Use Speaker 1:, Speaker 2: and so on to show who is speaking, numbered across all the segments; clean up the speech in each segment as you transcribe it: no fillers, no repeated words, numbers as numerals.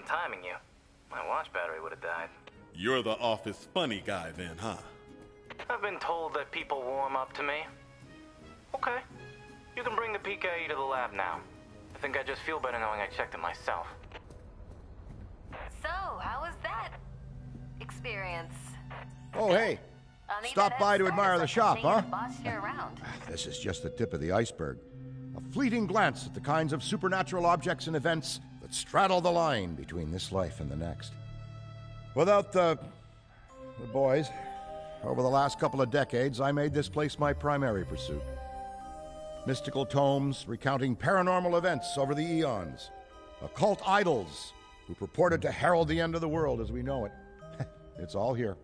Speaker 1: wasn't timing you, my watch battery would have died.
Speaker 2: You're the office funny guy then, huh?
Speaker 1: I've been told that people warm up to me. Okay. You can bring the PKE to the lab now. I think I just feel better knowing I checked it myself.
Speaker 3: So, how was that experience?
Speaker 4: Oh, hey. Stop by to admire the shop, huh? This is just the tip of the iceberg. A fleeting glance at the kinds of supernatural objects and events that straddle the line between this life and the next. Without the boys, over the last couple of decades, I made this place my primary pursuit. Mystical tomes recounting paranormal events over the eons. Occult idols who purported to herald the end of the world as we know it. It's all here.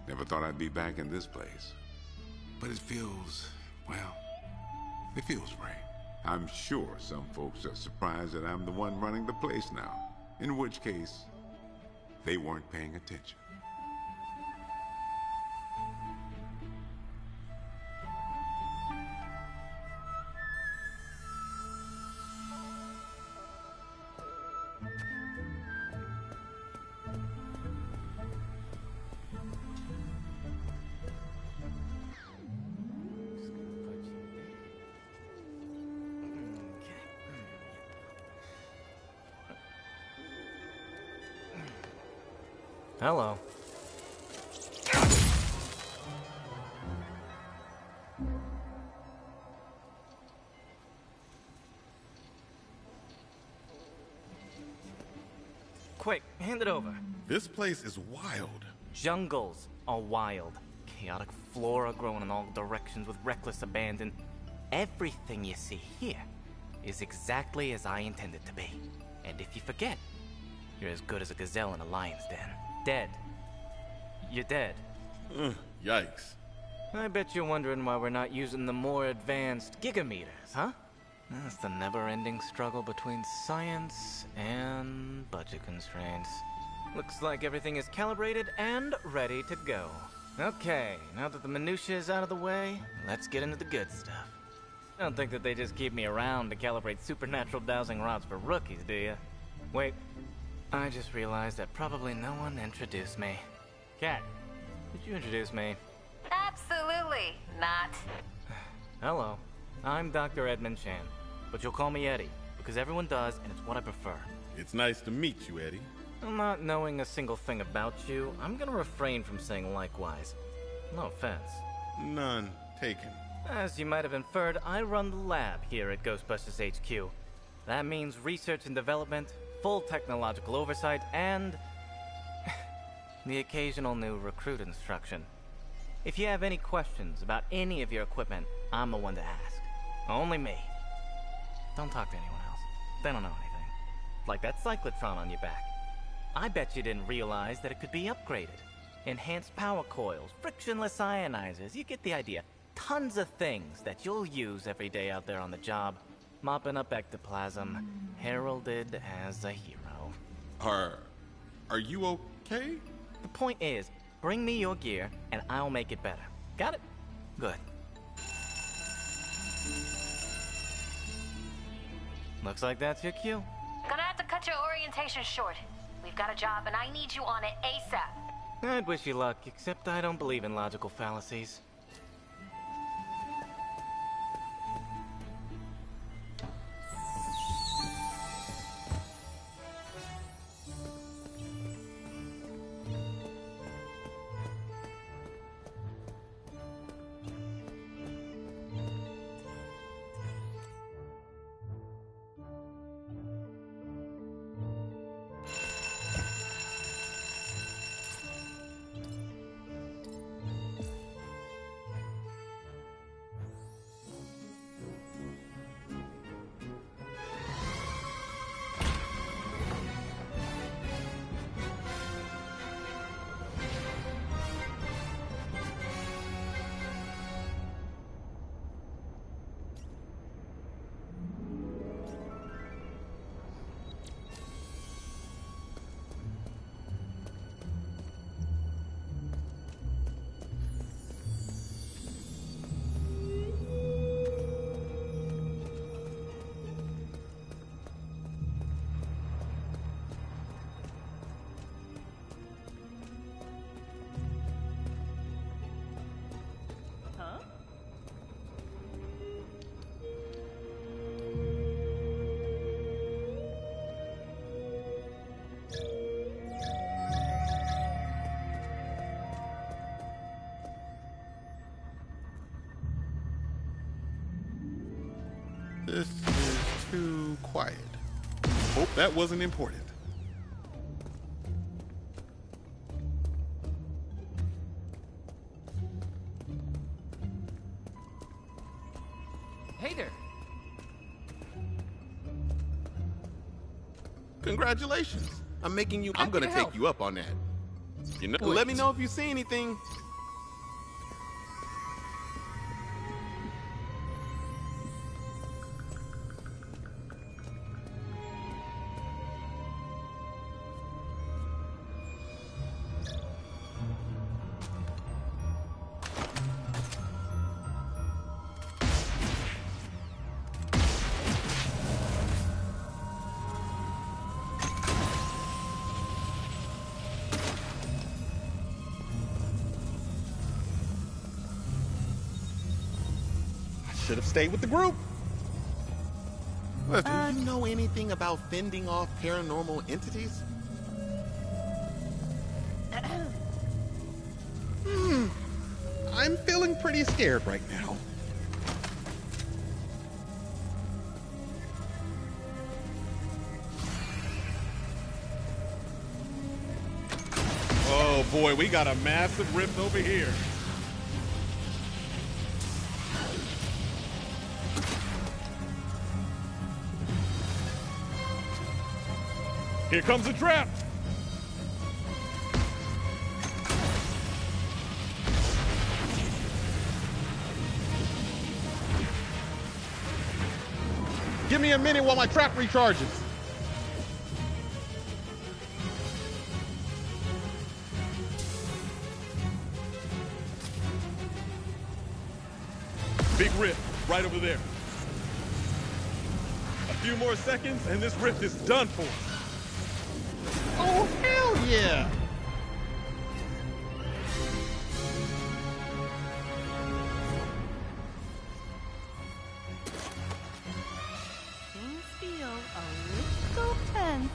Speaker 5: Never thought I'd be back in this place. But it feels, well, it feels right. I'm sure some folks are surprised that I'm the one running the place now. In which case, they weren't paying attention.
Speaker 1: Hello. Quick, hand it over.
Speaker 2: This place is wild.
Speaker 1: Jungles are wild. Chaotic flora growing in all directions with reckless abandon. Everything you see here is exactly as I intended to be. And if you forget, you're as good as a gazelle in a lion's den. Dead. You're dead.
Speaker 2: Yikes.
Speaker 1: I bet you're wondering why we're not using the more advanced gigameters, huh? That's the never-ending struggle between science and budget constraints. Looks like everything is calibrated and ready to go. Okay, now that the minutiae is out of the way, let's get into the good stuff. I don't think that they just keep me around to calibrate supernatural dowsing rods for rookies, do you? Wait, I just realized that probably no one introduced me. Cat, did you introduce me?
Speaker 3: Absolutely not.
Speaker 1: Hello, I'm Dr. Edmund Chan, but you'll call me Eddie, because everyone does, and it's what I prefer.
Speaker 2: It's nice to meet you, Eddie.
Speaker 1: Not knowing a single thing about you, I'm gonna refrain from saying likewise. No offense.
Speaker 2: None taken.
Speaker 1: As you might have inferred, I run the lab here at Ghostbusters HQ. That means research and development, full technological oversight, and the occasional new recruit instruction. If you have any questions about any of your equipment, I'm the one to ask. Only me. Don't talk to anyone else. They don't know anything. Like that cyclotron on your back. I bet you didn't realize that it could be upgraded. Enhanced power coils, frictionless ionizers, you get the idea. Tons of things that you'll use every day out there on the job. Mopping up ectoplasm, heralded as a hero.
Speaker 2: Are you okay?
Speaker 1: The point is, bring me your gear and I'll make it better. Got it? Good. Looks like that's your cue.
Speaker 3: Gonna have to cut your orientation short. We've got a job and I need you on it ASAP.
Speaker 1: I'd wish you luck, except I don't believe in logical fallacies.
Speaker 2: This is too quiet. Hope that wasn't important.
Speaker 1: Hey there.
Speaker 2: Congratulations. I'm gonna take you up on that. Let me know if you see anything.
Speaker 6: Should have stayed with the group.
Speaker 2: Do you know anything about fending off paranormal entities?
Speaker 6: I'm feeling pretty scared right now.
Speaker 2: Oh boy, we got a massive rift over here.
Speaker 6: Here comes a trap. Give me a minute while my trap recharges.
Speaker 2: Big rift right over there. A few more seconds and this rift is done for.
Speaker 6: Oh, hell yeah!
Speaker 7: Things feel a little tense.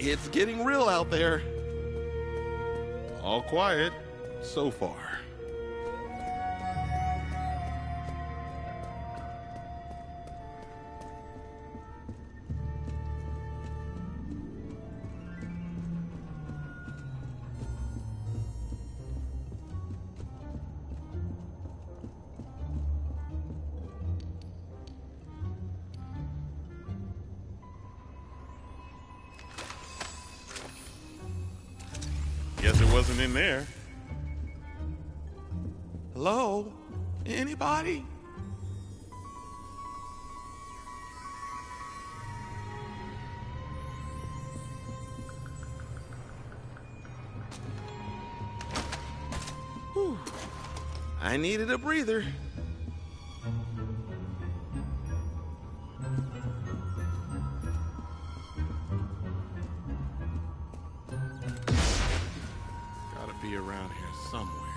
Speaker 2: It's getting real out there. All quiet so far. Guess it wasn't in there. Hello? Anybody? Whew. I needed a breather. Be around here somewhere.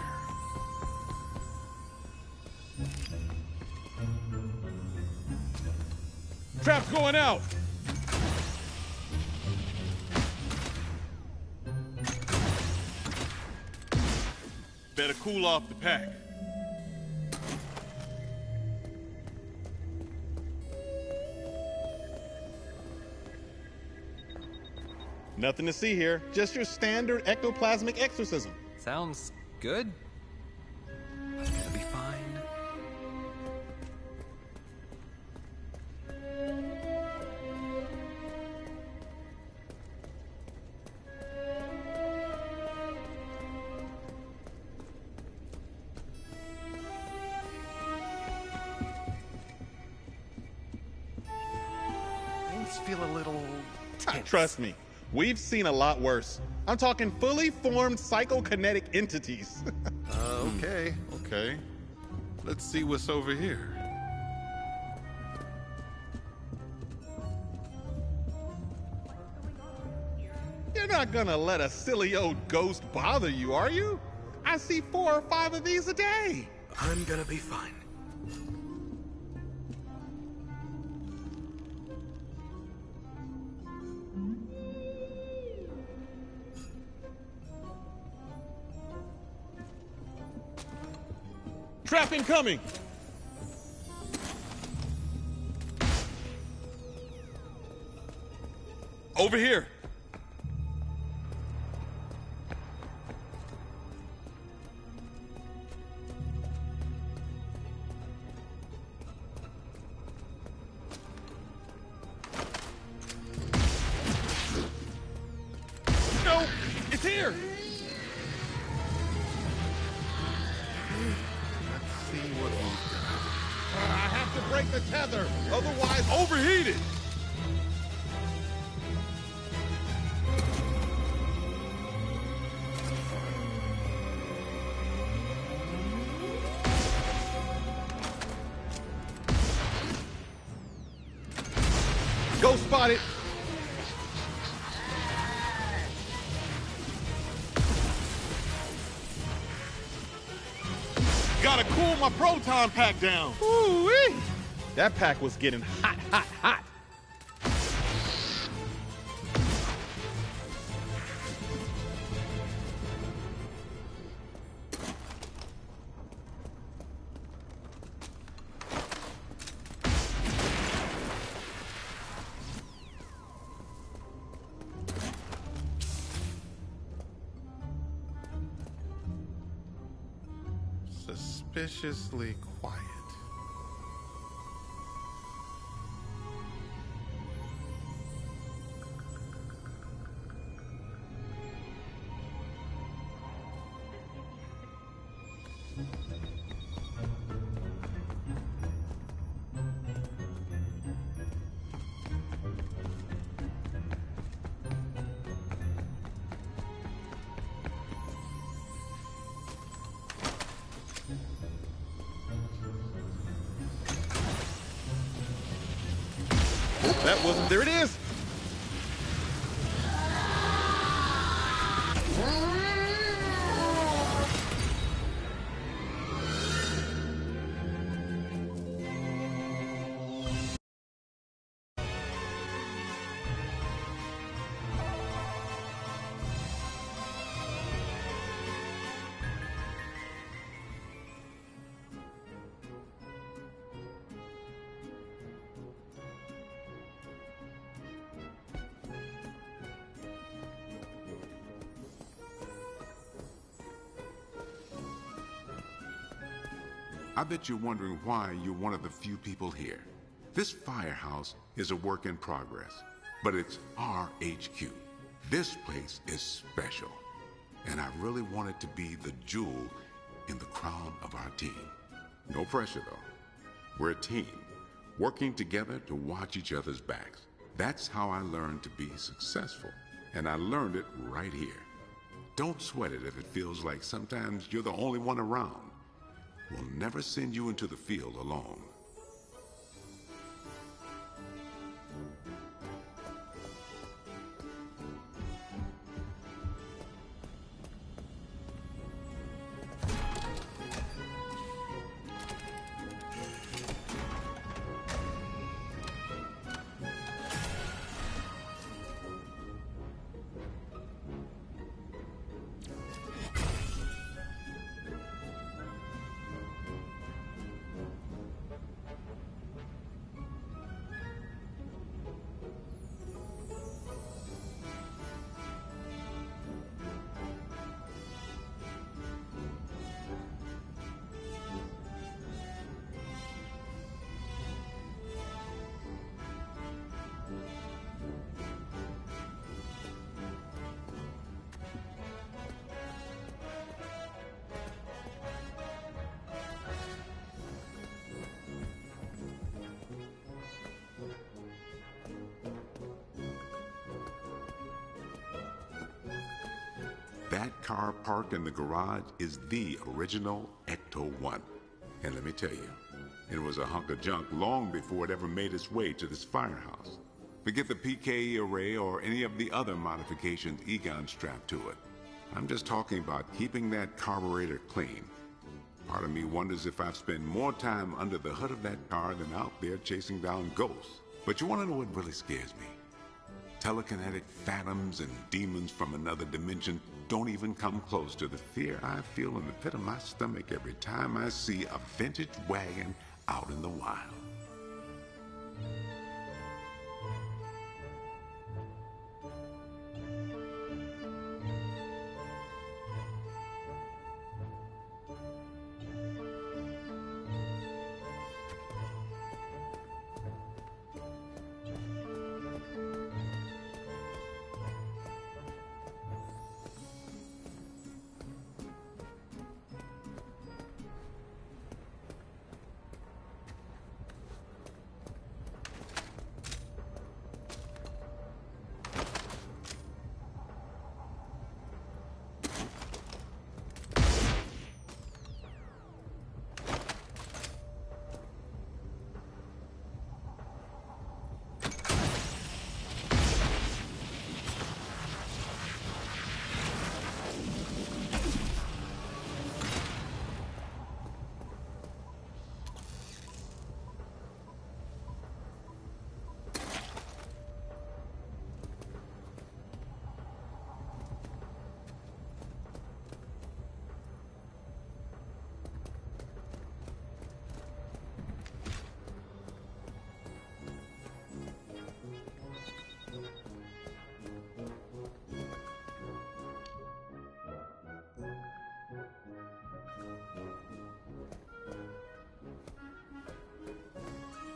Speaker 6: Trap's going out.
Speaker 2: Better cool off the pack.
Speaker 6: Nothing to see here. Just your standard ectoplasmic exorcism.
Speaker 8: Sounds good. It's gonna be fine.
Speaker 9: just feel a little tense.
Speaker 6: Trust me, we've seen a lot worse. I'm talking fully formed psychokinetic entities.
Speaker 9: Okay.
Speaker 2: Okay. Let's see what's over here.
Speaker 6: You're not gonna let a silly old ghost bother you, are you? I see 4 or 5 of these a day.
Speaker 9: I'm gonna be fine.
Speaker 6: Trap incoming!
Speaker 2: Over here.
Speaker 6: No! It's here!
Speaker 2: Let's see what we've got.
Speaker 6: I have to break the tether, otherwise
Speaker 2: Overheated!
Speaker 6: Go spotted! Gotta cool my proton pack down. Ooh-wee! That pack was getting hot, hot, hot.
Speaker 2: Suspiciously quiet.
Speaker 6: That wasn't, there it is.
Speaker 5: I bet you're wondering why you're one of the few people here. This firehouse is a work in progress, but it's our HQ. This place is special, and I really want it to be the jewel in the crown of our team. No pressure, though. We're a team, working together to watch each other's backs. That's how I learned to be successful, and I learned it right here. Don't sweat it if it feels like sometimes you're the only one around. We'll never send you into the field alone. That car parked in the garage is the original ECTO-1. And let me tell you, it was a hunk of junk long before it ever made its way to this firehouse. Forget the PKE array or any of the other modifications Egon strapped to it. I'm just talking about keeping that carburetor clean. Part of me wonders if I've spent more time under the hood of that car than out there chasing down ghosts. But you want to know what really scares me? Telekinetic phantoms and demons from another dimension don't even come close to the fear I feel in the pit of my stomach every time I see a vintage wagon out in the wild.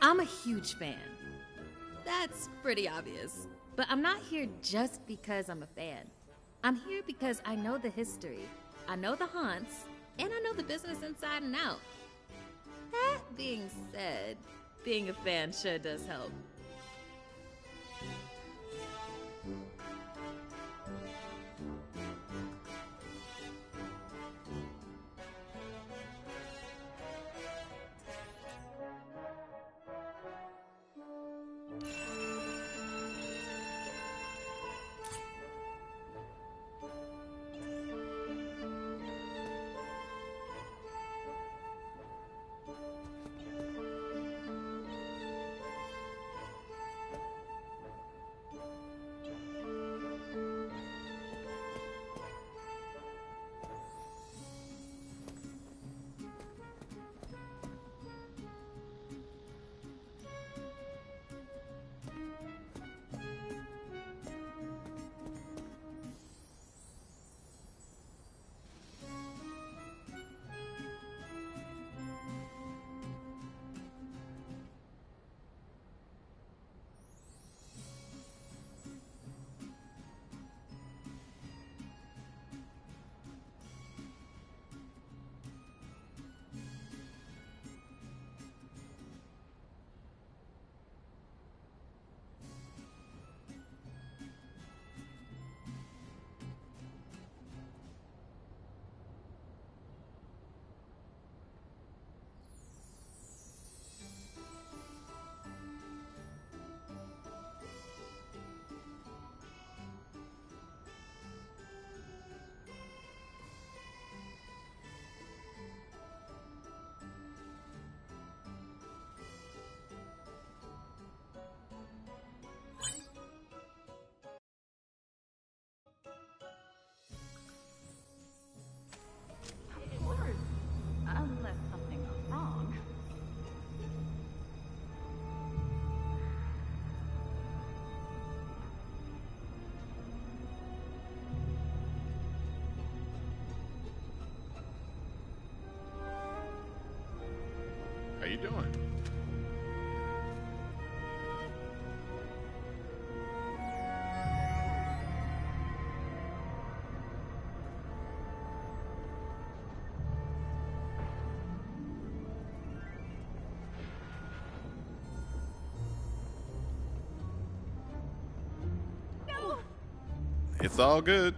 Speaker 10: I'm a huge fan. That's pretty obvious. But I'm not here just because I'm a fan. I'm here because I know the history, I know the haunts, and I know the business inside and out. That being said, being a fan sure does help.
Speaker 7: Unless something goes wrong.
Speaker 2: How you doing? It's all good.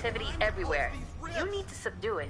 Speaker 3: activity everywhere. You need to subdue it.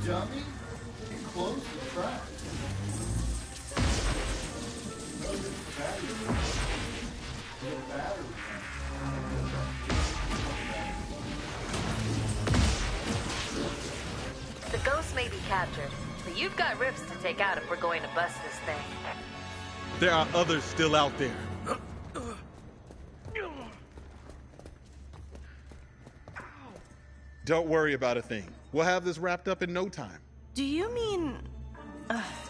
Speaker 11: dummy, and close the trap.
Speaker 3: The ghost may be captured, but you've got rifts to take out if we're going to bust this thing.
Speaker 6: There are others still out there. Don't worry about a thing. We'll have this wrapped up in no time.
Speaker 12: Do you mean...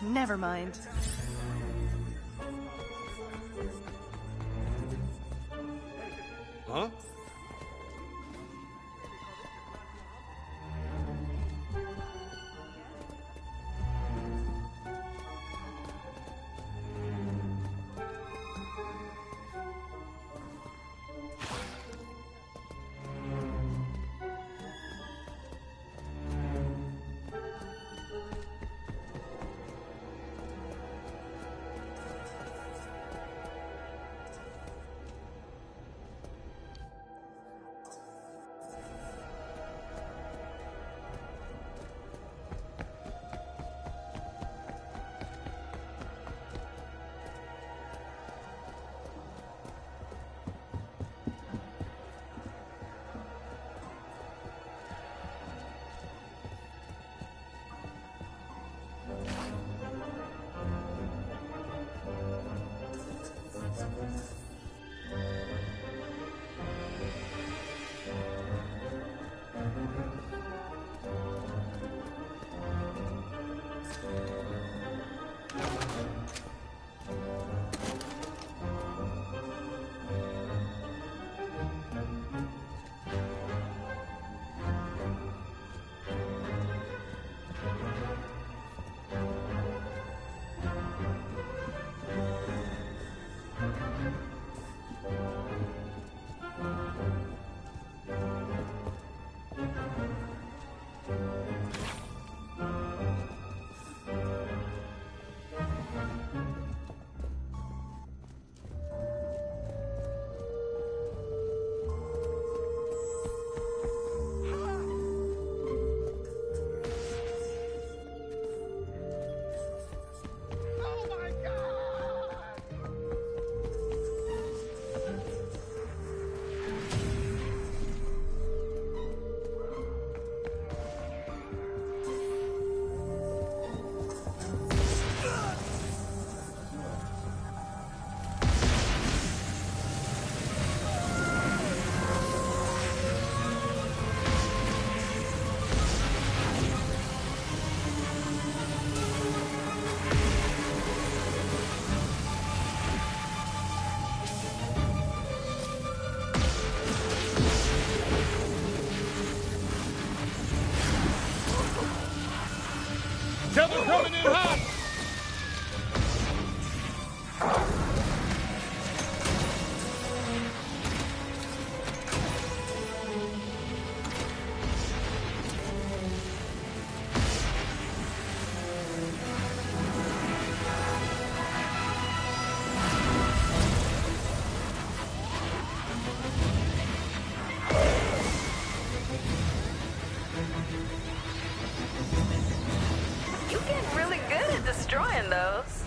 Speaker 12: never mind.
Speaker 6: Huh? Tell them coming in hot!
Speaker 12: You get really good at destroying those.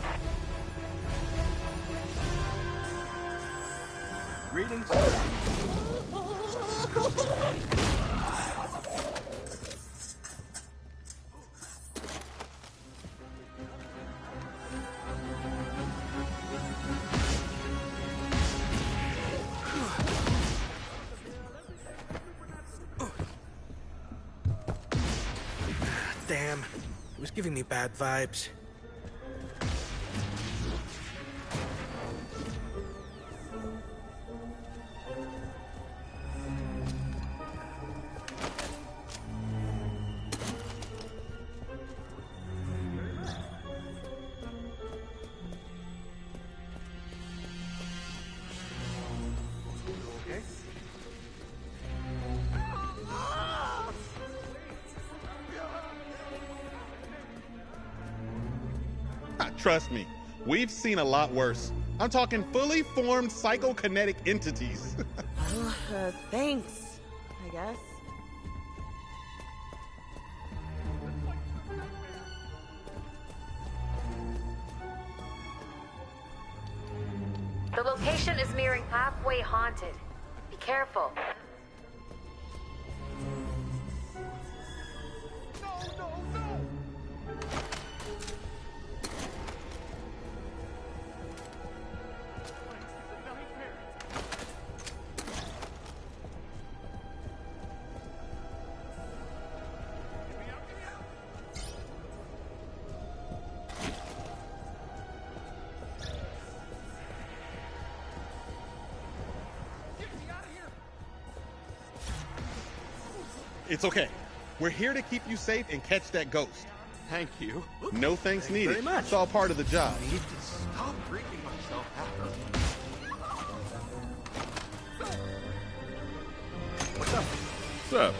Speaker 9: Greetings.
Speaker 13: Damn, it was giving me bad vibes.
Speaker 6: Trust me, we've seen a lot worse. I'm talking fully formed psychokinetic entities.
Speaker 12: Thanks, I guess.
Speaker 3: The location is nearing halfway haunted. Be careful.
Speaker 6: It's okay. We're here to keep you safe and catch that ghost.
Speaker 9: Thank you.
Speaker 6: No thanks
Speaker 13: Thank you
Speaker 6: needed.
Speaker 13: very much.
Speaker 6: It's all part of the job.
Speaker 9: I need to stop freaking myself out. What's up?
Speaker 2: What's up?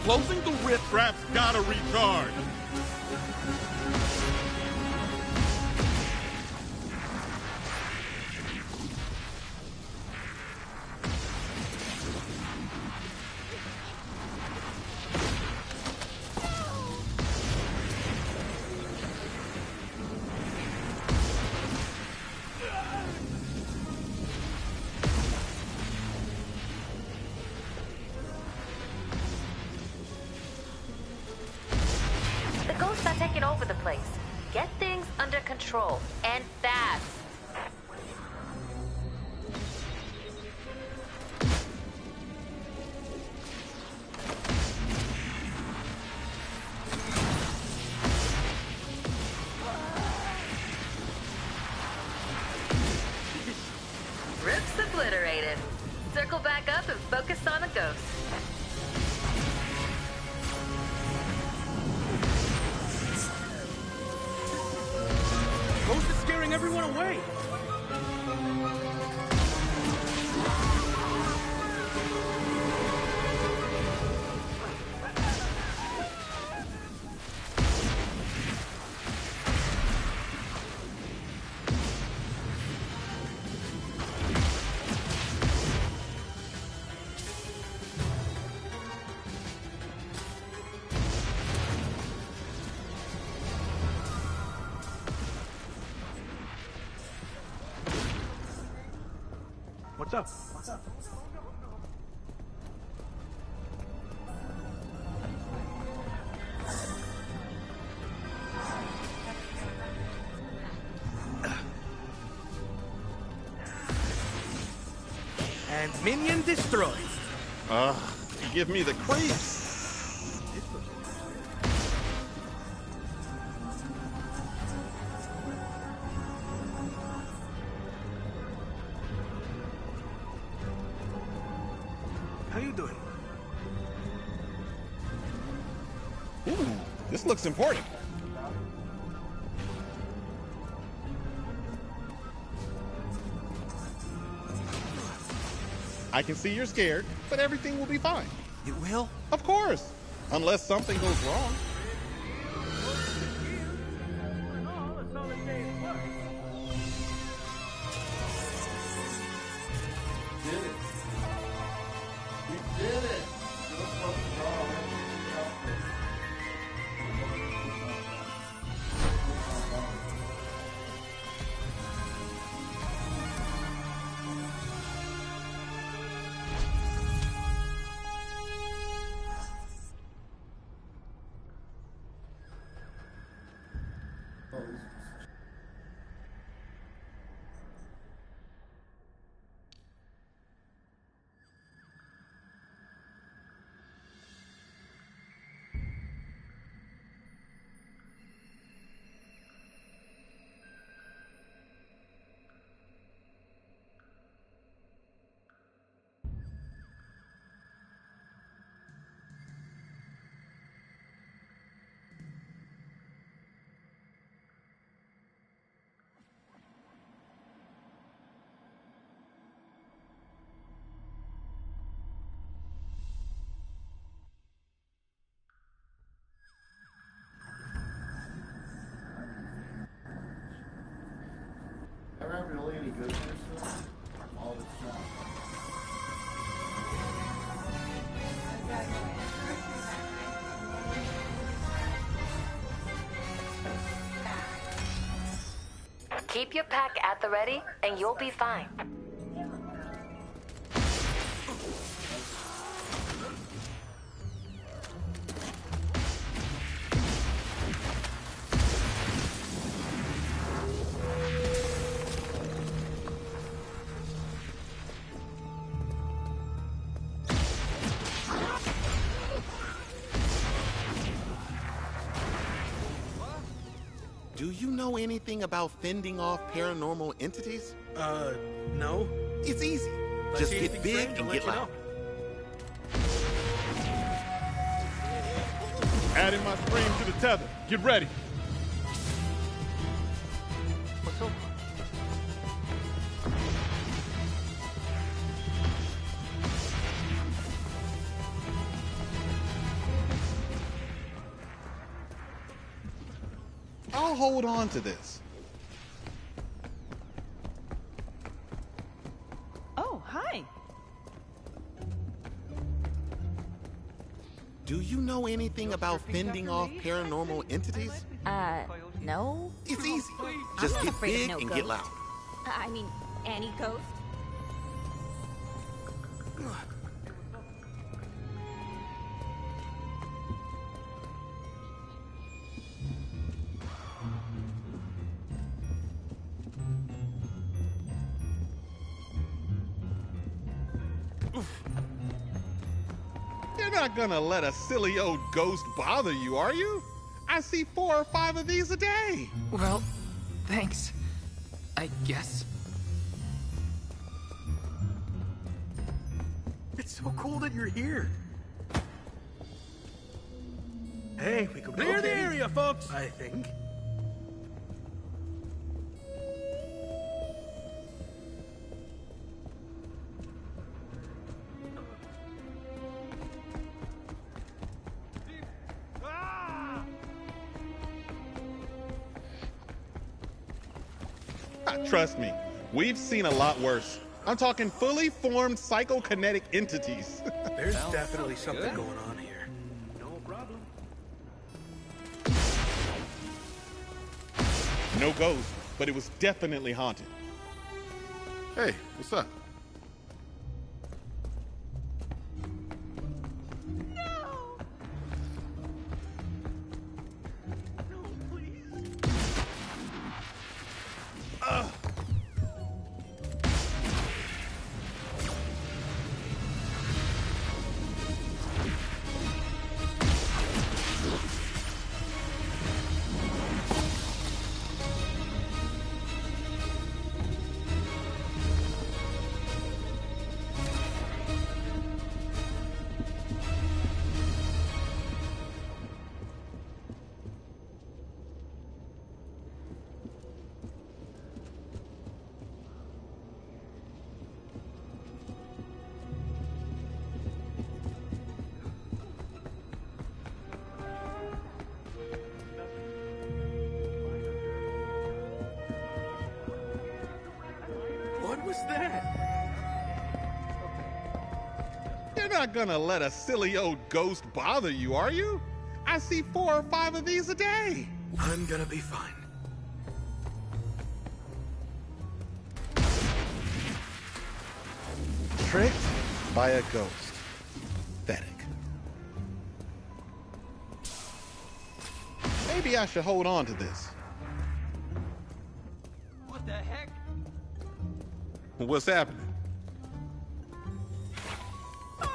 Speaker 6: Closing the rip trap's gotta recharge.
Speaker 3: The ghosts are taking over the place. Get things under control, and fast. Rips obliterated. Circle back up and focus on the ghost.
Speaker 13: Ghost is scaring everyone away. What's up? What's up? And minion destroyed.
Speaker 6: You give me the creeps.
Speaker 13: you doing?
Speaker 6: Ooh, this looks important. I can see you're scared, but everything will be fine.
Speaker 9: It will?
Speaker 6: Of course. Unless something goes wrong.
Speaker 11: We did it! Ghostbusters are already Ever really any good here still? All this time.
Speaker 3: Keep your pack at the ready, and you'll be fine.
Speaker 2: Do you know anything about fending off paranormal entities?
Speaker 13: No.
Speaker 2: It's easy. Just get big and get loud.
Speaker 6: Adding my stream to the tether. Get ready.
Speaker 1: What's up?
Speaker 6: I'll hold on to this.
Speaker 12: Oh, hi.
Speaker 2: Do you know anything about fending off paranormal entities?
Speaker 14: No.
Speaker 2: It's easy.
Speaker 14: I'm
Speaker 2: Just
Speaker 14: not
Speaker 2: get
Speaker 14: afraid of
Speaker 2: big
Speaker 14: no
Speaker 2: and
Speaker 14: ghost.
Speaker 2: get loud.
Speaker 14: I mean, any ghost?
Speaker 6: You're not gonna let a silly old ghost bother you, are you? I see 4 or 5 of these a day.
Speaker 8: Well, thanks. I guess.
Speaker 13: It's so cool that you're here. Hey, we could
Speaker 11: Clear the area, folks.
Speaker 13: I think.
Speaker 6: Trust me, we've seen a lot worse. I'm talking fully formed psychokinetic entities.
Speaker 13: There's definitely something going on here.
Speaker 11: No problem.
Speaker 6: No ghost, but it was definitely haunted.
Speaker 2: Hey, what's up?
Speaker 9: What was that?
Speaker 6: You're not gonna let a silly old ghost bother you, are you? I see 4 or 5 of these a day.
Speaker 13: I'm gonna be fine.
Speaker 6: Tricked by a ghost. Pathetic. Maybe I should hold on to this.
Speaker 9: What the heck?
Speaker 6: What's happening?
Speaker 13: Out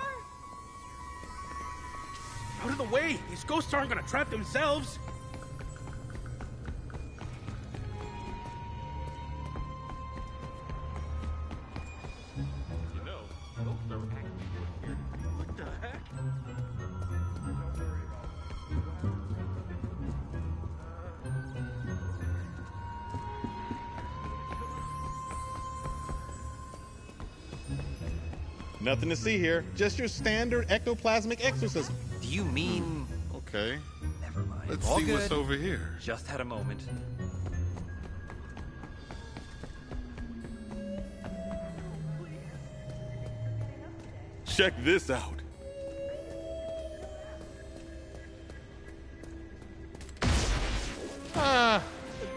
Speaker 13: of the way! These ghosts aren't gonna trap themselves!
Speaker 9: You know, ghosts are actually what's here to see. What the heck? Don't worry about
Speaker 6: it. Nothing to see here. Just your standard ectoplasmic exorcism.
Speaker 8: Do you mean...
Speaker 2: Okay.
Speaker 8: Never mind.
Speaker 2: Let's
Speaker 8: All
Speaker 2: see
Speaker 8: good.
Speaker 2: what's over here.
Speaker 8: Just had a moment.
Speaker 6: Check this out. A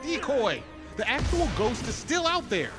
Speaker 6: decoy. The actual ghost is still out there.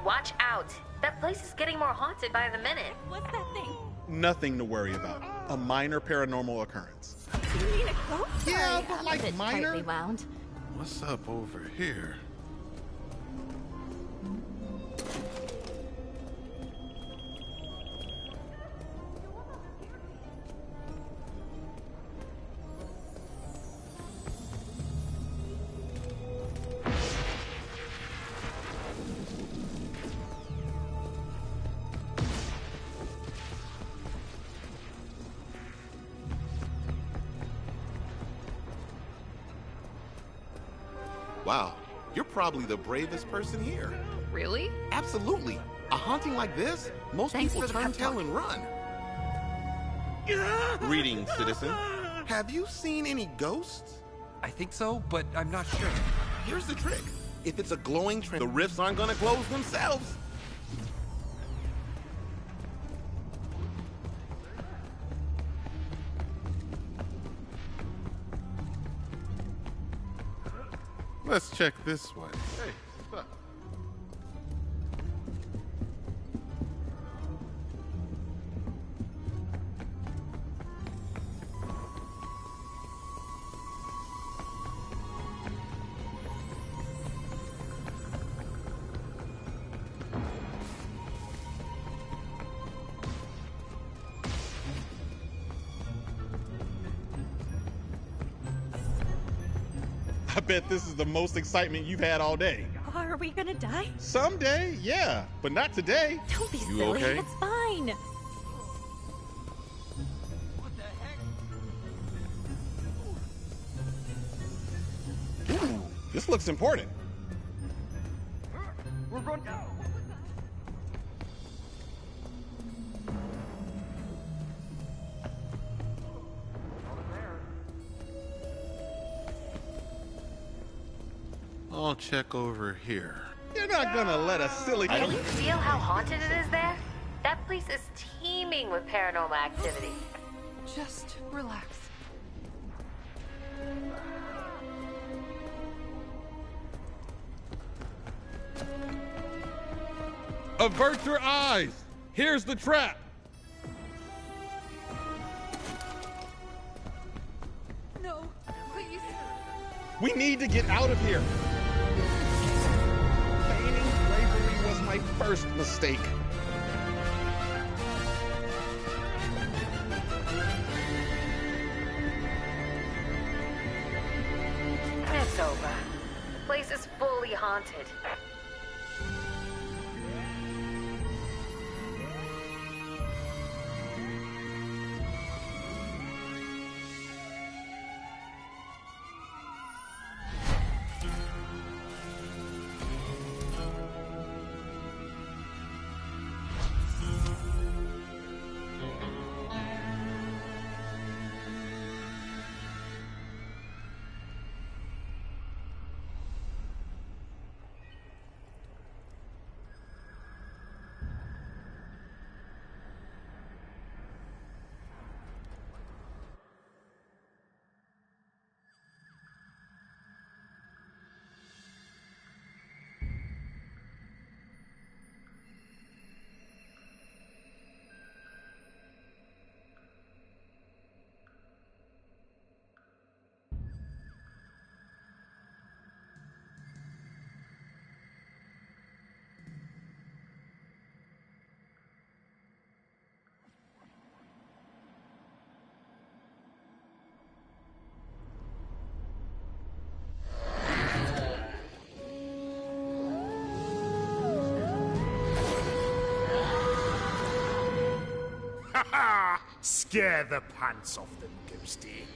Speaker 3: Watch out. That place is getting more haunted by the minute.
Speaker 14: What's that thing?
Speaker 6: Nothing to worry about. A minor paranormal occurrence.
Speaker 14: You mean a ghost?
Speaker 6: Yeah,
Speaker 14: Sorry,
Speaker 6: but
Speaker 14: I'm
Speaker 6: like
Speaker 14: a bit
Speaker 6: minor?
Speaker 14: tightly wound.
Speaker 2: What's up over here? Wow, you're probably the bravest person here.
Speaker 15: Really?
Speaker 2: Absolutely. A haunting like this, most
Speaker 15: Thanks
Speaker 2: people
Speaker 15: for the
Speaker 2: turn
Speaker 15: pep
Speaker 2: tail
Speaker 15: talk.
Speaker 2: and run. Greetings, citizen. Have you seen any ghosts?
Speaker 8: I think so, but I'm not sure.
Speaker 2: Here's the trick. If it's a glowing train, the rifts aren't gonna close themselves. Let's check this one. Hey, what's up?
Speaker 6: I bet this is the most excitement you've had all day.
Speaker 14: Are we gonna die?
Speaker 6: Someday, yeah, but not today.
Speaker 14: Don't be
Speaker 6: You
Speaker 14: silly.
Speaker 6: okay?
Speaker 14: It's fine.
Speaker 9: What the heck?
Speaker 6: Ooh, this looks important.
Speaker 9: We're going down.
Speaker 2: I'll check over here.
Speaker 6: You're not gonna let a silly...
Speaker 3: Can you feel how haunted it is there? That place is teeming with paranormal activity.
Speaker 15: Just relax.
Speaker 6: Avert your eyes! Here's the trap!
Speaker 15: No, please.
Speaker 6: We need to get out of here! Feigning bravery was my first mistake.
Speaker 3: haunted.
Speaker 16: Scare the pants off them, Ghosty.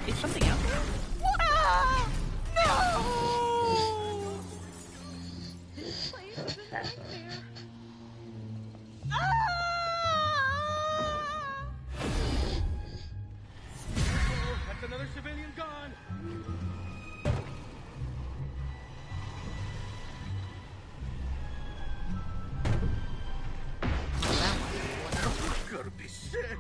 Speaker 17: Is something out there?
Speaker 14: No! This place is a nightmare.
Speaker 9: That's another civilian gone.
Speaker 16: You gotta be sick.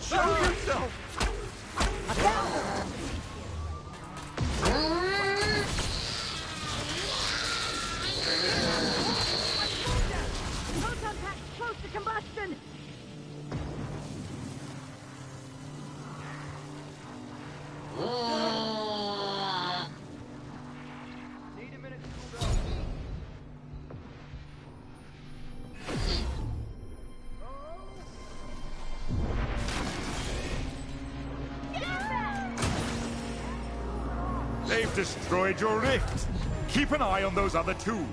Speaker 16: Show yourself!
Speaker 14: Proton pack close to combustion!
Speaker 9: Need a minute to cool down.
Speaker 16: They've destroyed your rift. Keep an eye on those other two.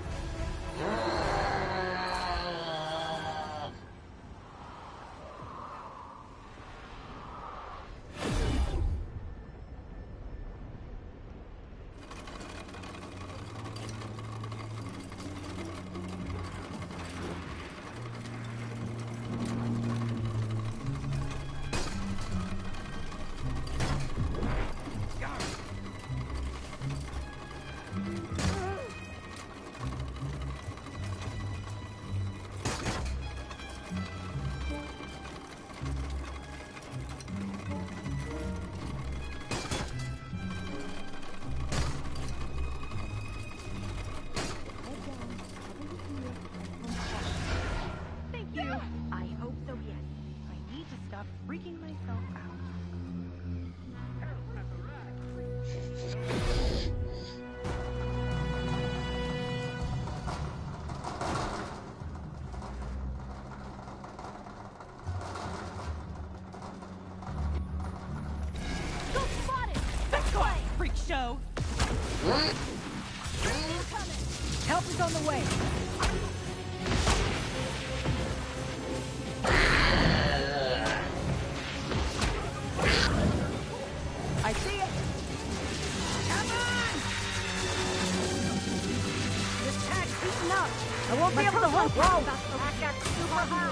Speaker 14: no.
Speaker 18: Help is on the way. I see it. Come on! This tag's heating up. I won't be able to hold. Whoa! I got super high.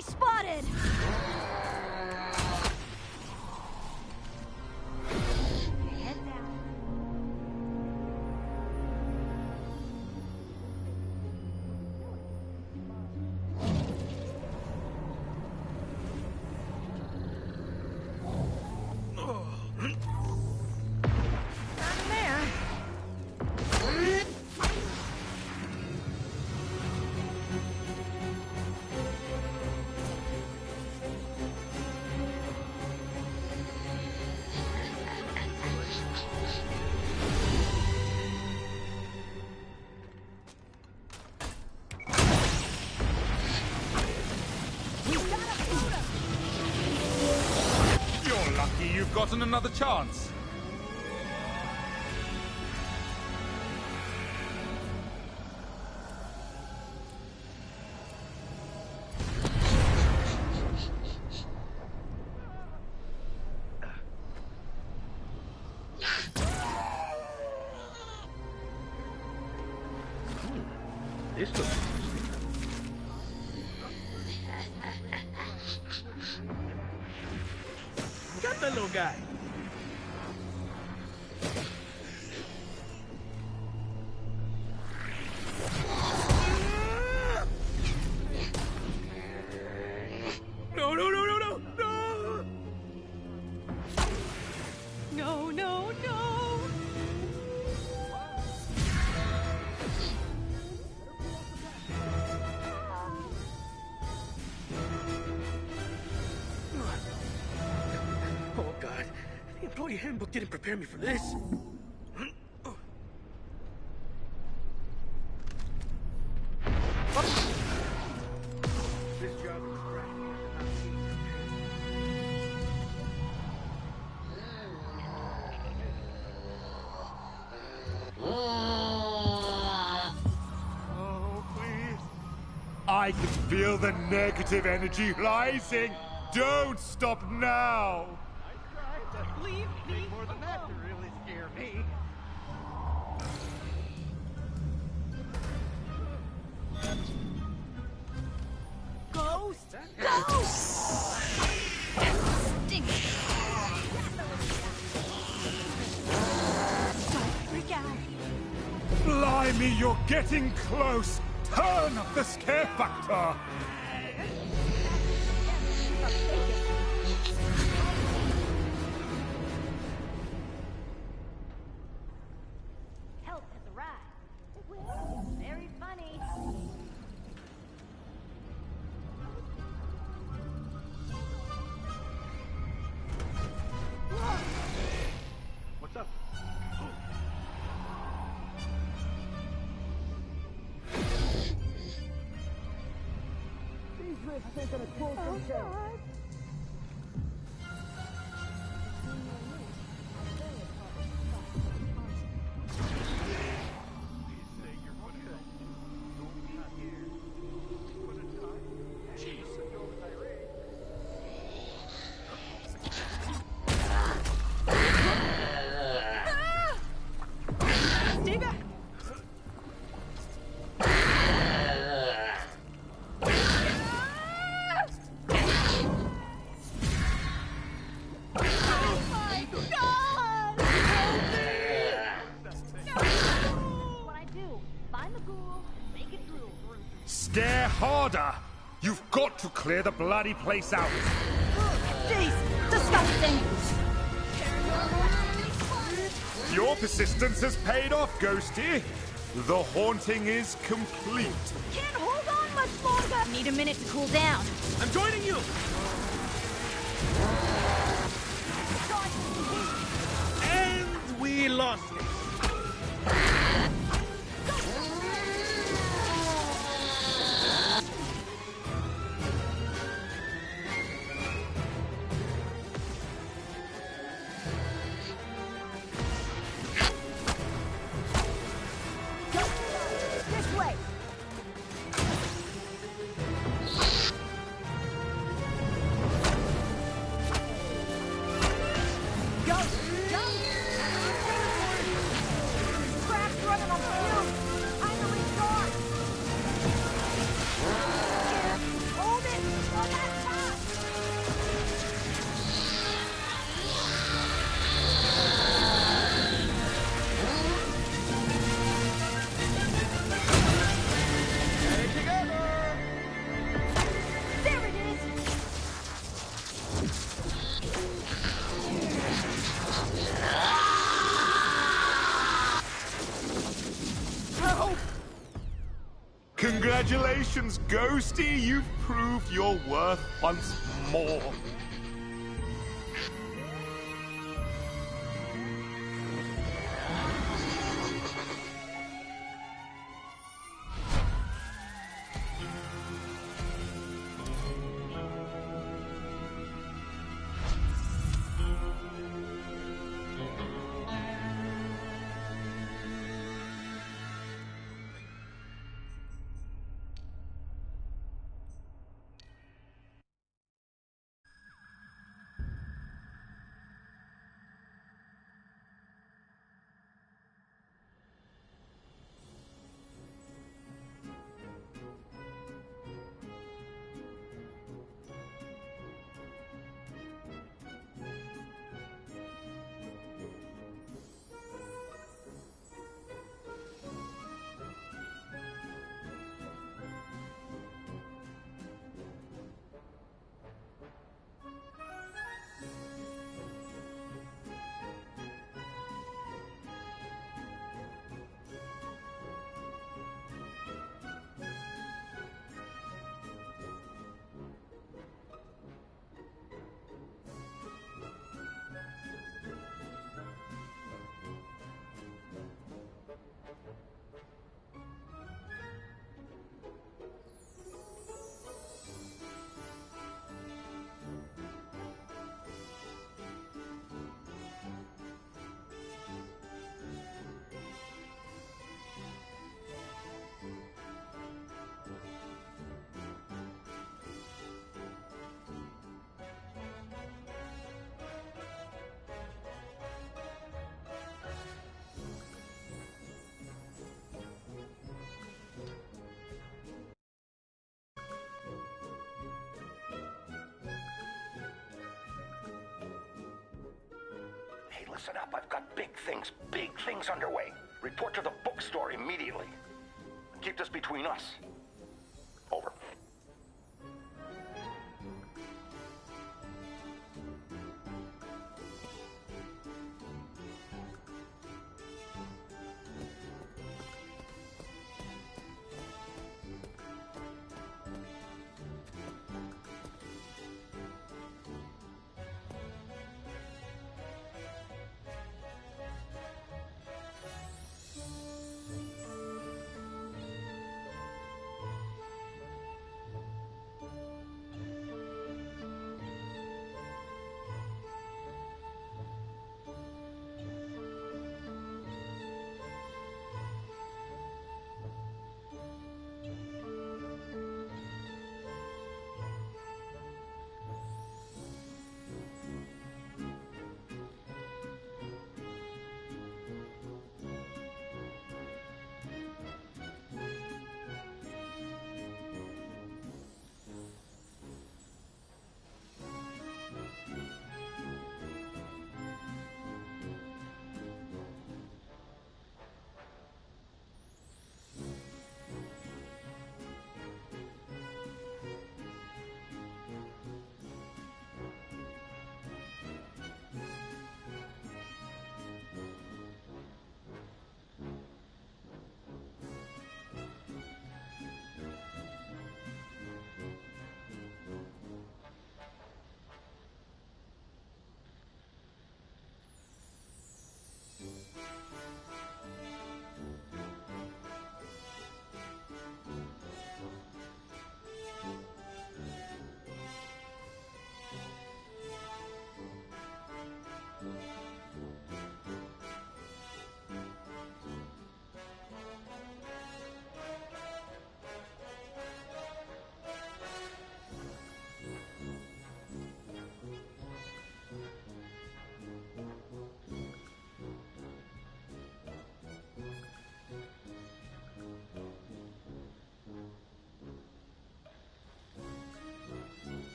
Speaker 14: Spotted! Head down.
Speaker 18: Not there.
Speaker 16: You're lucky you've gotten another chance.
Speaker 13: This looks got that little guy. No, no, no, no, no, no!
Speaker 14: No, no, no!
Speaker 13: Oh, God. The employee handbook didn't prepare me for this. This job is
Speaker 16: Oh, please. I can feel the negative energy rising. Don't stop now.
Speaker 14: Leave me
Speaker 9: More than that to really scare me.
Speaker 14: Ghost! Ghost! Sting! Don't freak out.
Speaker 16: Blimey, you're getting close. Turn up the scare factor.
Speaker 3: Help has arrived. Very funny.
Speaker 9: What's up?
Speaker 18: These rifts ain't gonna close themselves.
Speaker 16: dare harder! You've got to clear the bloody place out!
Speaker 14: Jeez, disgusting!
Speaker 16: Your persistence has paid off, Ghosty. The haunting is complete.
Speaker 14: Can't hold on much longer! Need a minute to cool down.
Speaker 13: I'm joining you! And we lost it.
Speaker 16: Congratulations, Ghosty! You've proved your worth once more.
Speaker 19: Hey, listen up. I've got big things underway. Report to the bookstore immediately. Keep this between us. Over.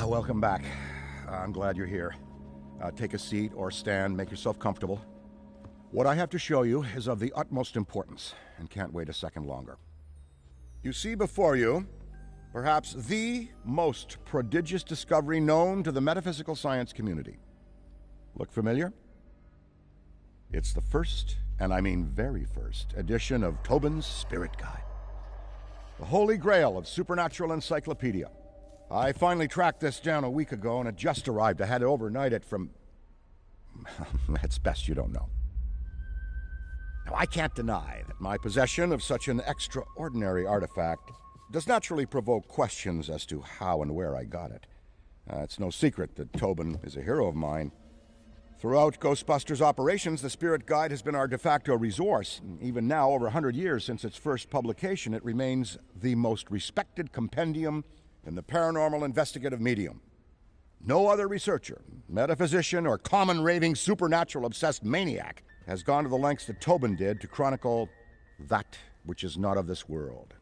Speaker 4: Welcome back. I'm glad you're here. Take a seat or stand, make yourself comfortable. What I have to show you is of the utmost importance, and can't wait a second longer. You see before you, perhaps the most prodigious discovery known to the metaphysical science community. Look familiar? It's the first, and I mean very first, edition of Tobin's Spirit Guide. The holy grail of supernatural encyclopedia. I finally tracked this down a week ago, and it just arrived. I had to overnight it from... It's best you don't know. Now, I can't deny that my possession of such an extraordinary artifact does naturally provoke questions as to how and where I got it. It's no secret that Tobin is a hero of mine. Throughout Ghostbusters operations, the Spirit Guide has been our de facto resource. Even now, over 100 years since its first publication, it remains the most respected compendium in the paranormal investigative medium. No other researcher, metaphysician, or common raving supernatural-obsessed maniac has gone to the lengths that Tobin did to chronicle that which is not of this world.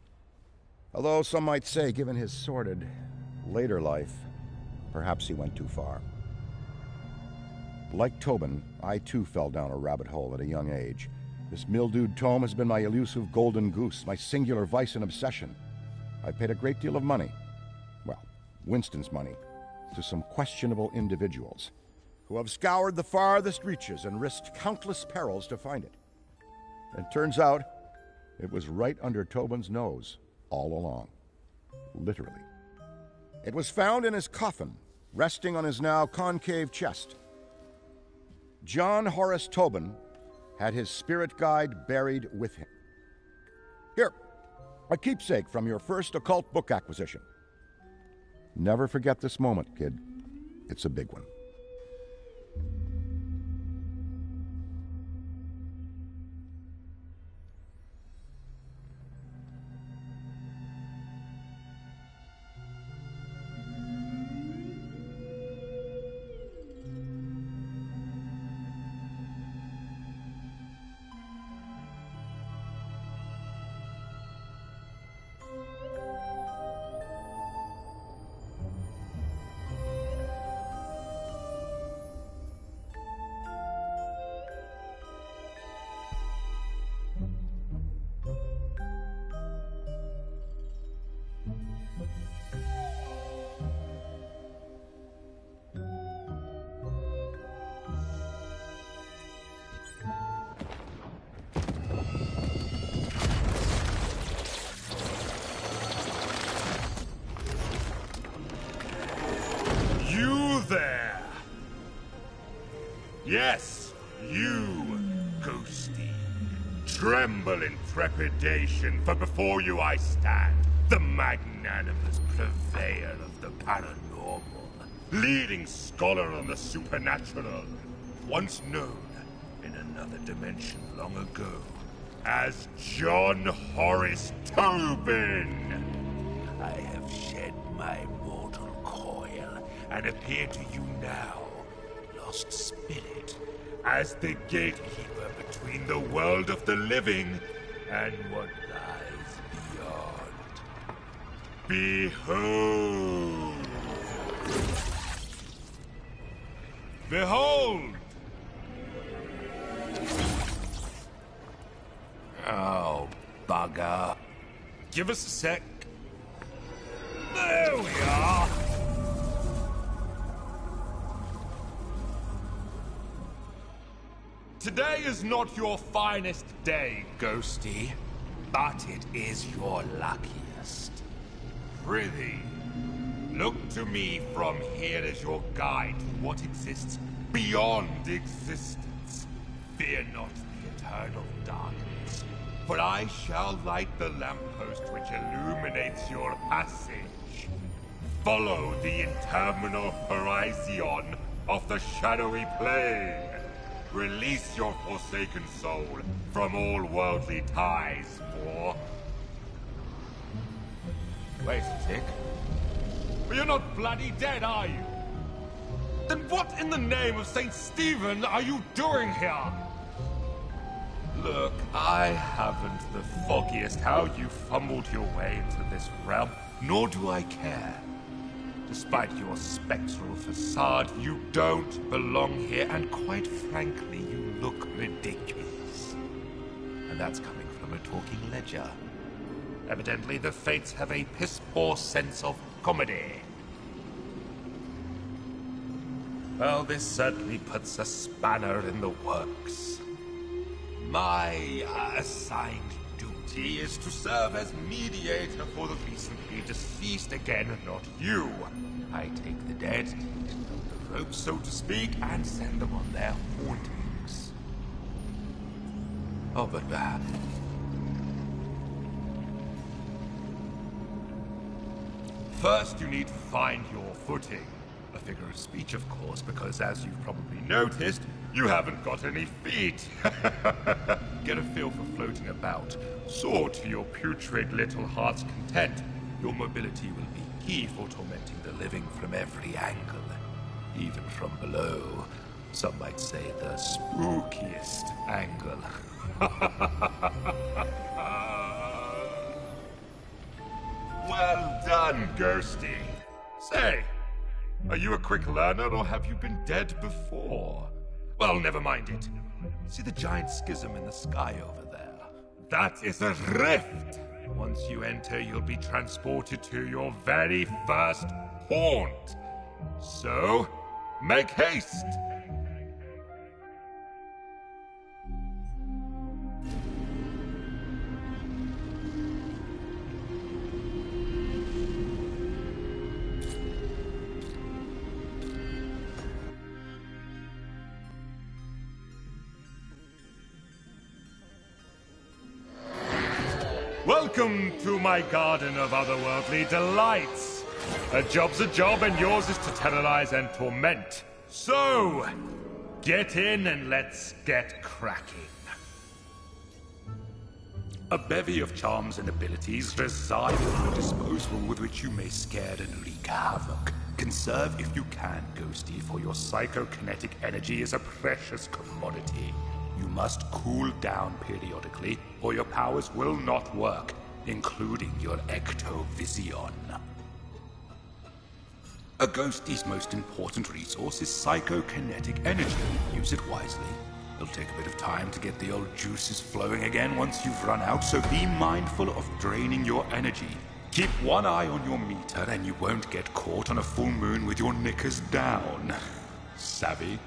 Speaker 4: Although some might say, given his sordid later life, perhaps he went too far. Like Tobin, I too fell down a rabbit hole at a young age. This mildewed tome has been my elusive golden goose, my singular vice and obsession. I've paid a great deal of money, well, Winston's money, to some questionable individuals who have scoured the farthest reaches and risked countless perils to find it. And turns out, it was right under Tobin's nose all along. Literally. It was found in his coffin, resting on his now concave chest. John Horace Tobin had his Spirit Guide buried with him. Here, a keepsake from your first occult book acquisition. Never forget this moment, kid. It's a big one.
Speaker 16: Yes, you, Ghosty. Tremble in trepidation, for before you I stand, the magnanimous purveyor of the paranormal, leading scholar on the supernatural, once known in another dimension long ago as John Horace Tobin. I have shed my mortal coil and appear to you now, lost spirit, as the gatekeeper between the world of the living and what lies beyond. Behold! Behold! Oh, bugger. Give us a sec. There we are! Today is not your finest day, Ghosty, but it is your luckiest. Prithee, look to me from here as your guide to what exists beyond existence. Fear not the eternal darkness, for I shall light the lamppost which illuminates your passage. Follow the interminable horizon of the shadowy plane. Release your forsaken soul from all worldly ties, for... Wait a tick. You're not bloody dead, are you? Then what in the name of St. Stephen are you doing here? Look, I haven't the foggiest how you fumbled your way into this realm, nor do I care. Despite your spectral facade, you don't belong here, and quite frankly, you look ridiculous. And that's coming from a talking ledger. Evidently, the Fates have a piss-poor sense of comedy. Well, this certainly puts a spanner in the works. My assigned duty is to serve as mediator for the recently deceased again, not you. I take the dead, give them the rope, so to speak, and send them on their hauntings. Oh, but first you need to find your footing. A figure of speech, of course, because as you've probably noticed, you haven't got any feet. Get a feel for floating about. Soar to your putrid little heart's content. Your mobility will be key for tormenting the living from every angle, even from below. Some might say the spookiest angle. Well done, Ghosty. Say, are you a quick learner, or have you been dead before? Well, never mind it. See the giant schism in the sky over there? That is a rift! Once you enter, you'll be transported to your very first haunt. So, make haste! Welcome to my garden of otherworldly delights. A job's a job, and yours is to terrorize and torment. So, get in and let's get cracking. A bevy of charms and abilities reside at your disposal with which you may scare and wreak havoc. Conserve if you can, Ghosty, for your psychokinetic energy is a precious commodity. You must cool down periodically, or your powers will not work, including your ectovision. A Ghosty's most important resource is psychokinetic energy. Use it wisely. It'll take a bit of time to get the old juices flowing again once you've run out, so be mindful of draining your energy. Keep one eye on your meter, and you won't get caught on a full moon with your knickers down. Savvy?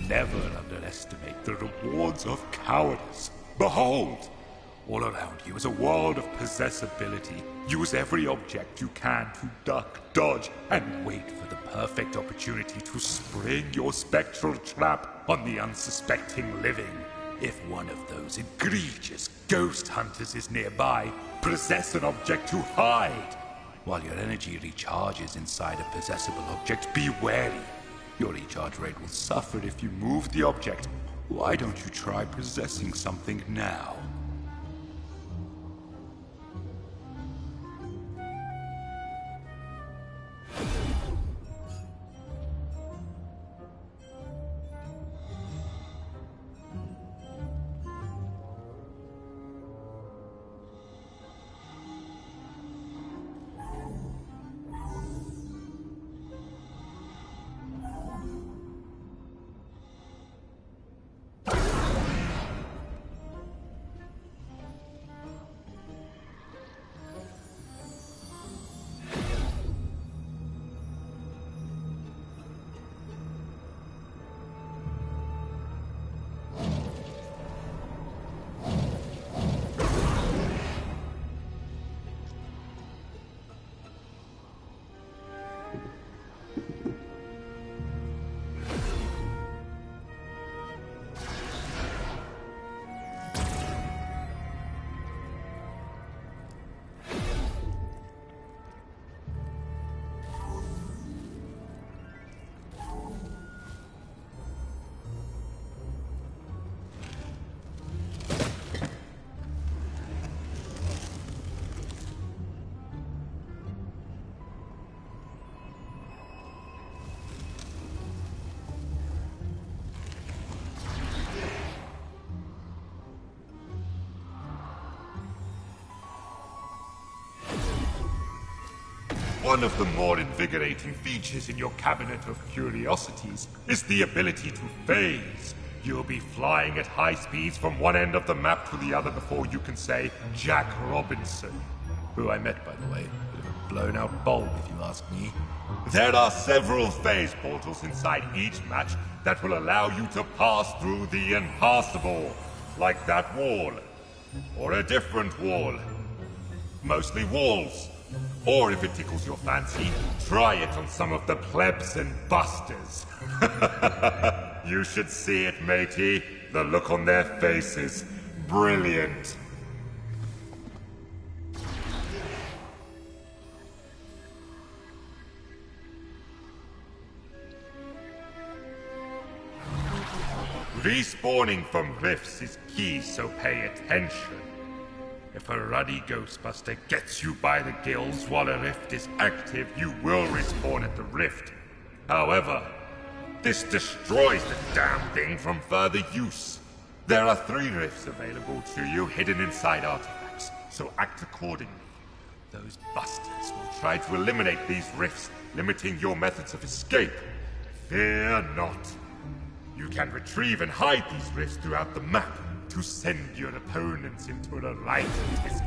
Speaker 16: Never underestimate the rewards of cowardice. Behold! All around you is a world of possessibility. Use every object you can to duck, dodge, and wait for the perfect opportunity to spring your spectral trap on the unsuspecting living. If one of those egregious ghost hunters is nearby, possess an object to hide. While your energy recharges inside a possessible object, be wary. Your recharge rate will suffer if you move the object. Why don't you try possessing something now? One of the more invigorating features in your cabinet of curiosities is the ability to phase. You'll be flying at high speeds from one end of the map to the other before you can say Jack Robinson, who I met, by the way. Bit of a blown-out bulb, if you ask me. There are several phase portals inside each match that will allow you to pass through the impassable, like that wall, or a different wall. Mostly walls. Or if it tickles your fancy, try it on some of the plebs and busters. You should see it, matey. The look on their faces. Brilliant. Respawning from rifts is key, so pay attention. If a ruddy Ghostbuster gets you by the gills while a rift is active, you will respawn at the rift. However, this destroys the damn thing from further use. There are 3 rifts available to you hidden inside artifacts, so act accordingly. Those busters will try to eliminate these rifts, limiting your methods of escape. Fear not. You can retrieve and hide these rifts throughout the map to send your opponents into a right tizzy.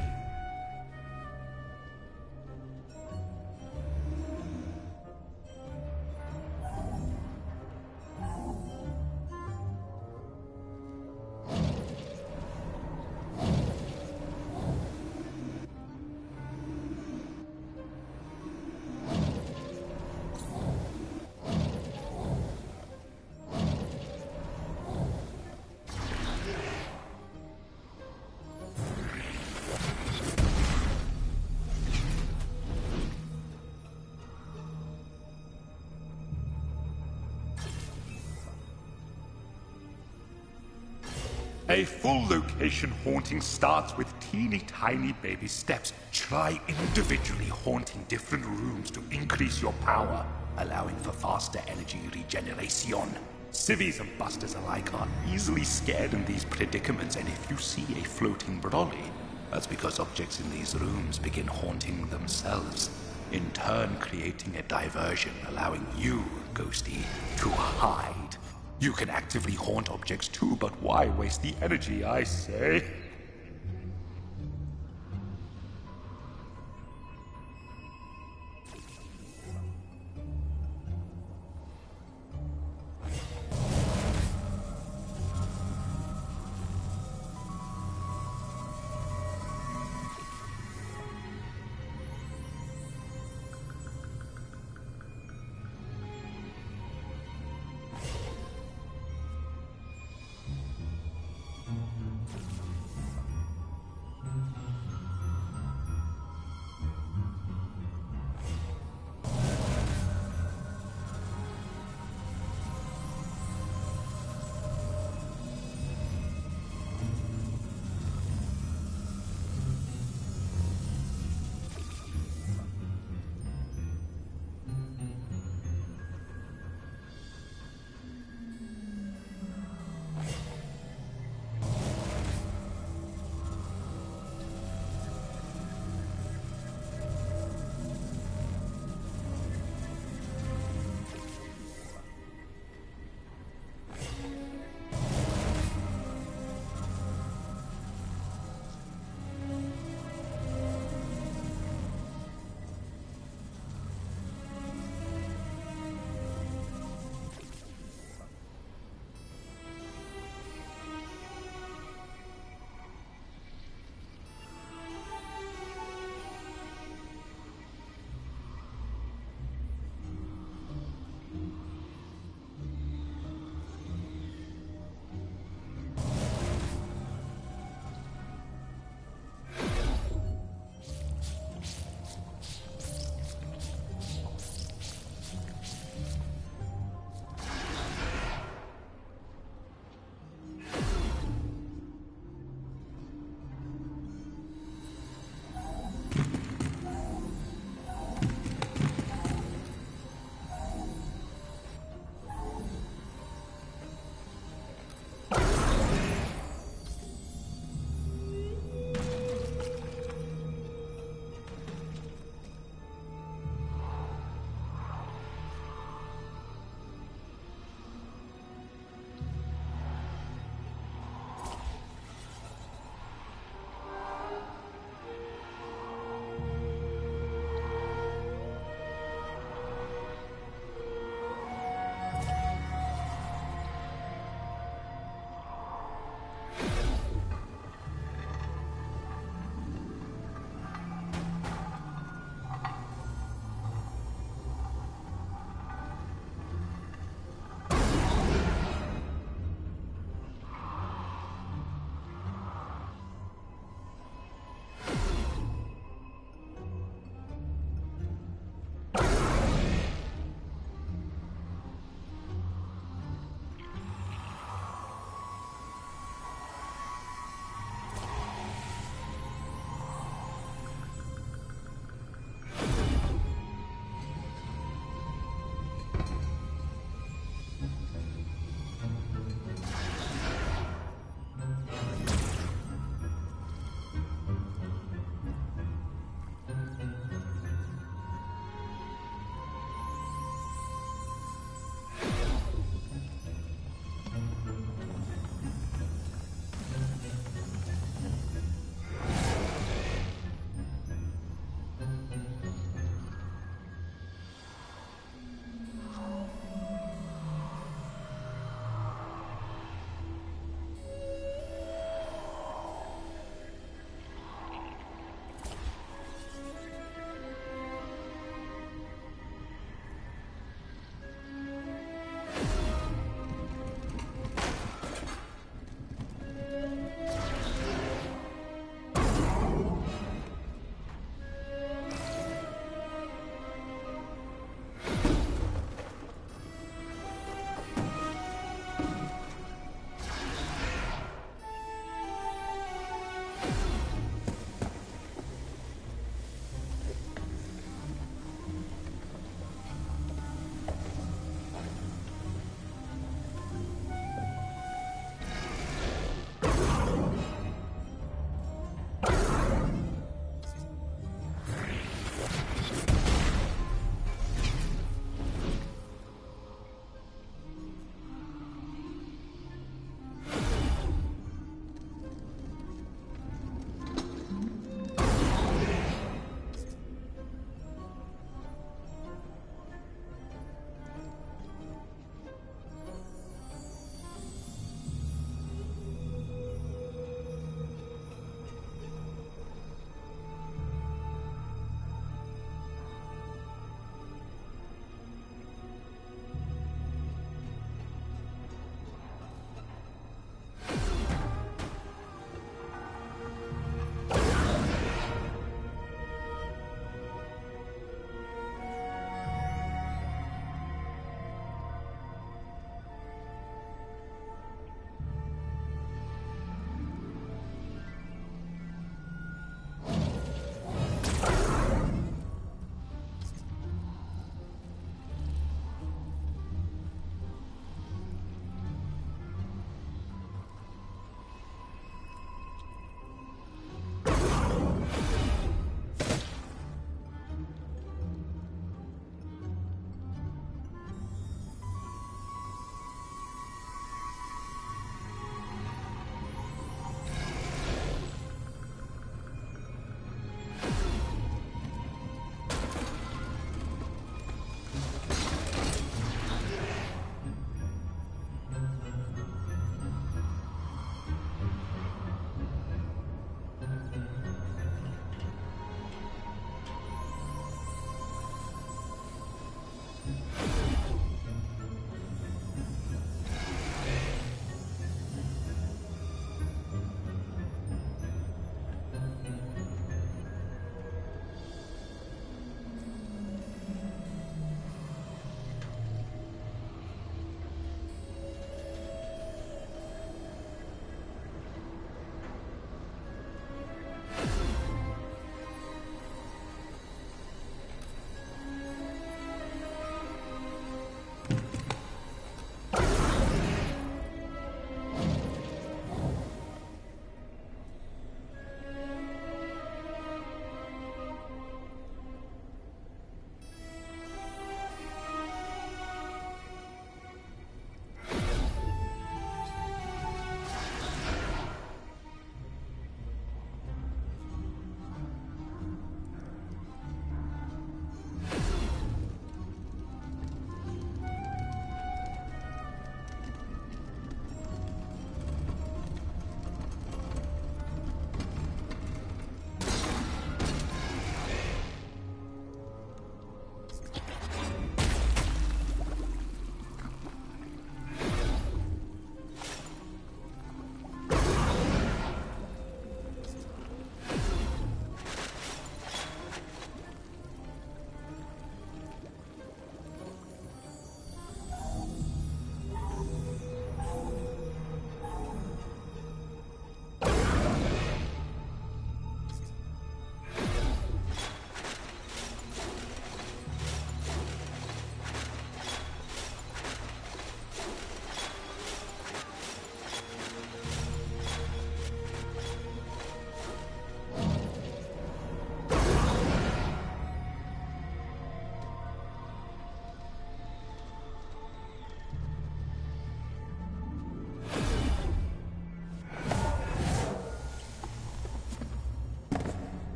Speaker 16: A full location haunting starts with teeny tiny baby steps. Try individually haunting different rooms to increase your power, allowing for faster energy regeneration. Civvies and busters alike are easily scared in these predicaments, and if you see a floating brolly, that's because objects in these rooms begin haunting themselves, in turn creating a diversion, allowing you, Ghosty, to hide. You can actively haunt objects too, but why waste the energy, I say?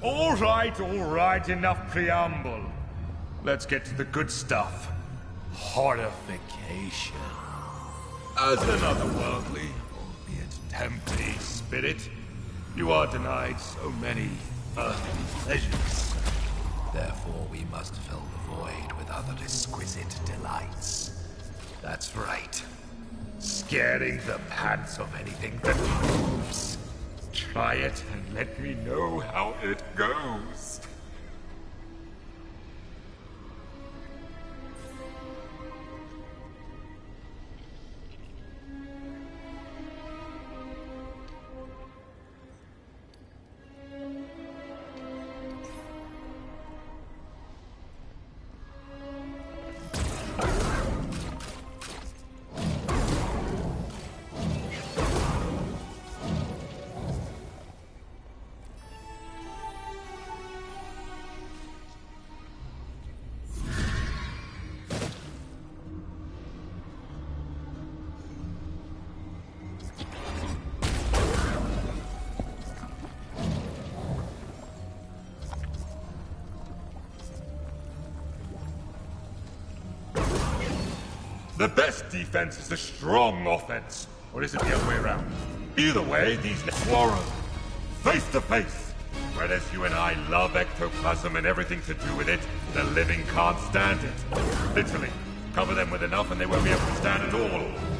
Speaker 16: All right, enough preamble. Let's get to the good stuff. Horrification. As an otherworldly, albeit tempting spirit, you are denied so many earthly pleasures. Therefore, we must fill the void with other exquisite delights. That's right. Scaring the pants off anything that moves. Try it and let me know how it goes. The best defense is a strong offense. Or is it the other way around? Either way, these quarrel. Face to face. Whereas you and I love ectoplasm and everything to do with it, the living can't stand it. Literally. Cover them with enough and they won't be able to stand it all.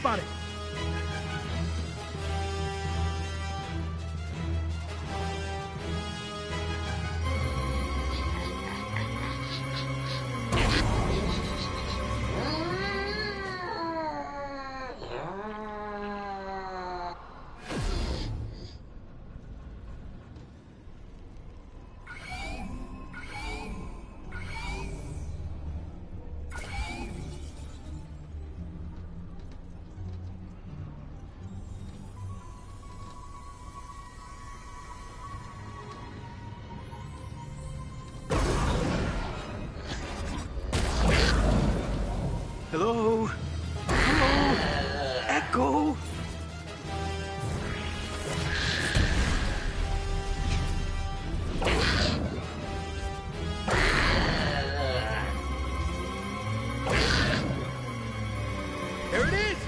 Speaker 13: spotted. Hello? Hello? Echo? There it is!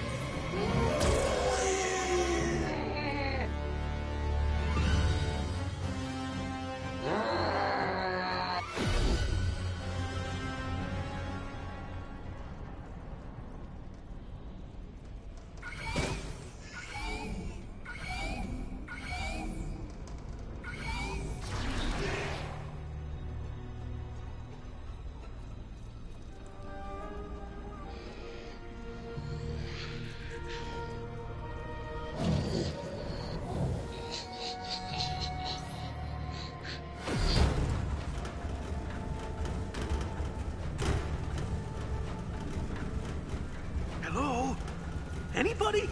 Speaker 13: Hello? Anybody?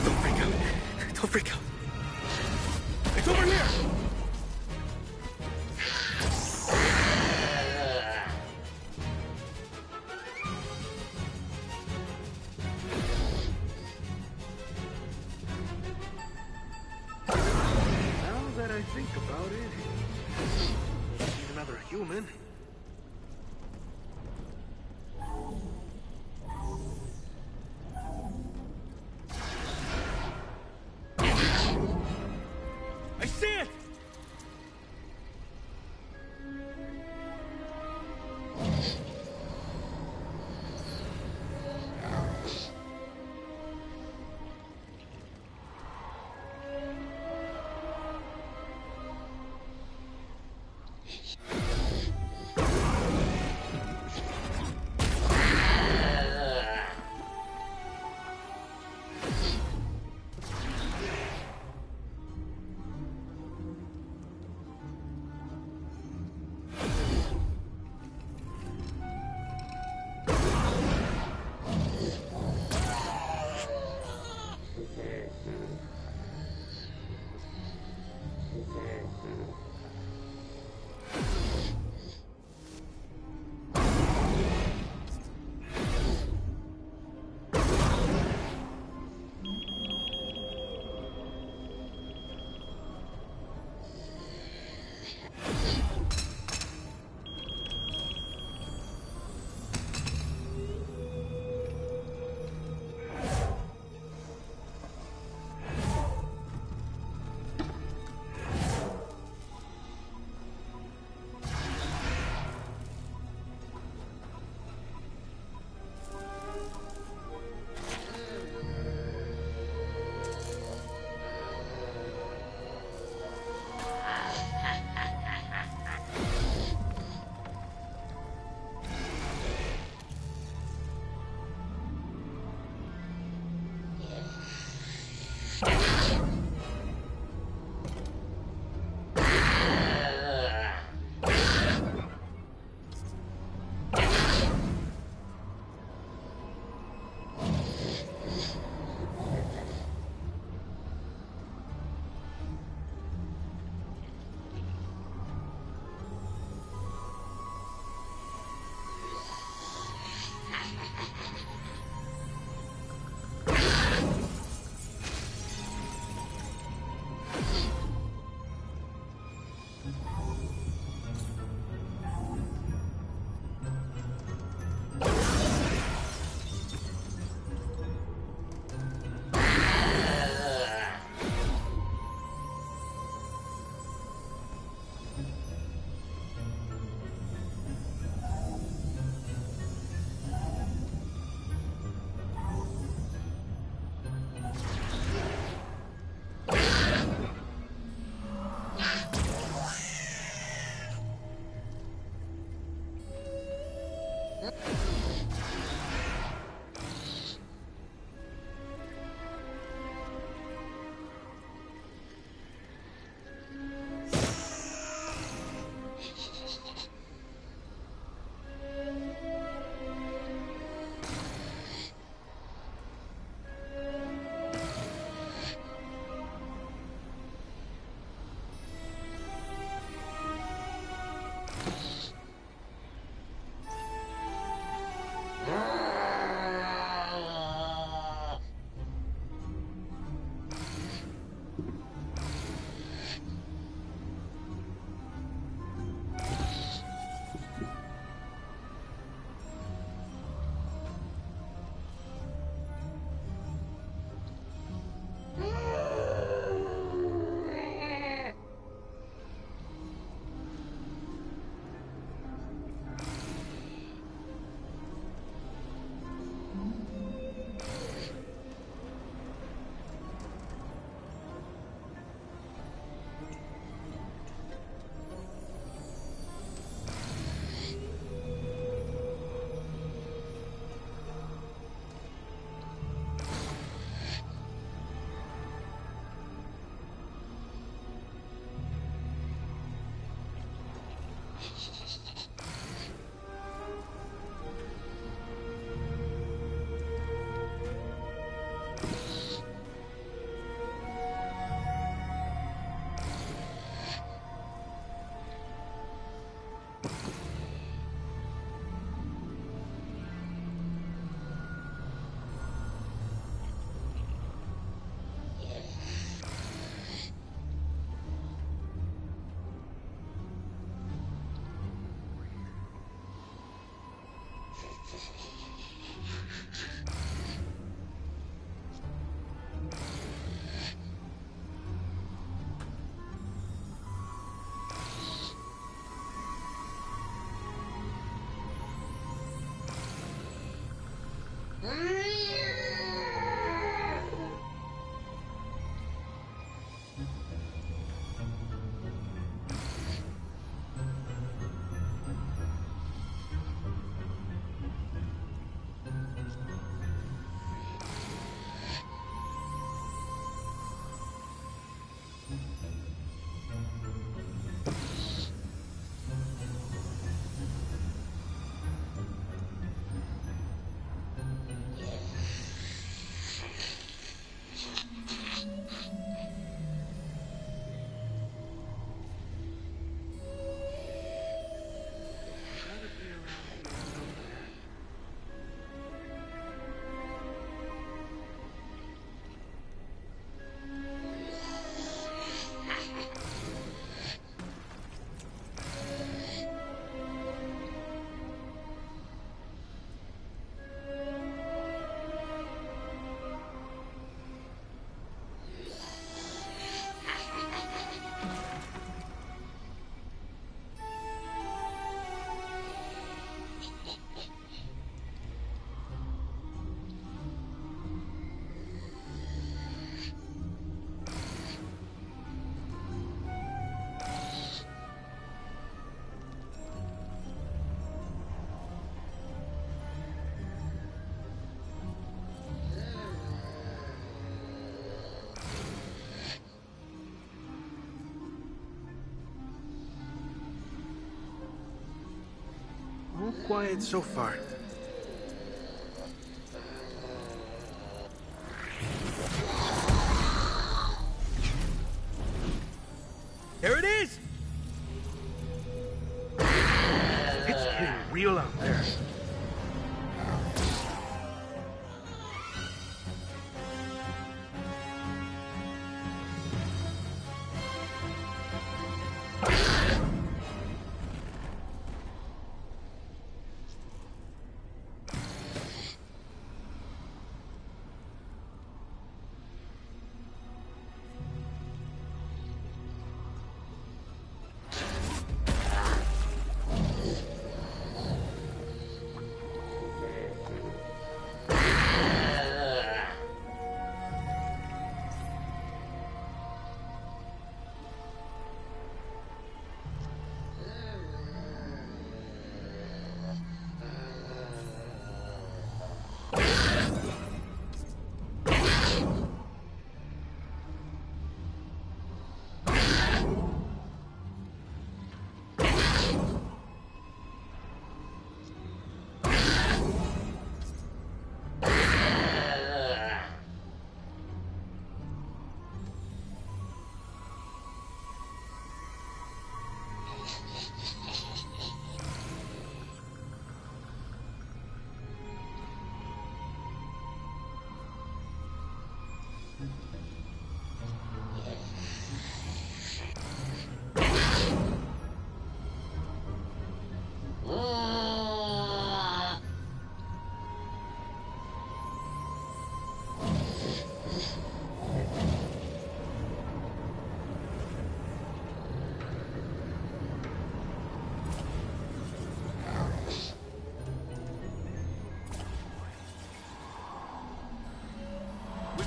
Speaker 13: Don't freak out. Don't freak out. It's over here! Now that I think about it, need another human. I see it! All quiet so far. There it is! It's getting real out there.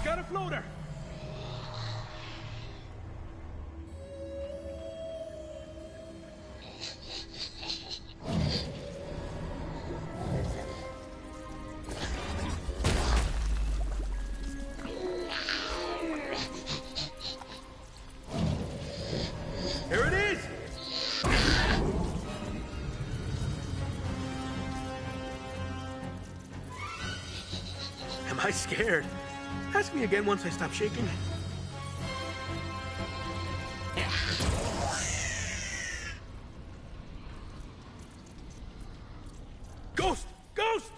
Speaker 9: Got a floater!
Speaker 13: Here it is! Am I scared? Ask me again once I stop shaking. Ghost! Ghost!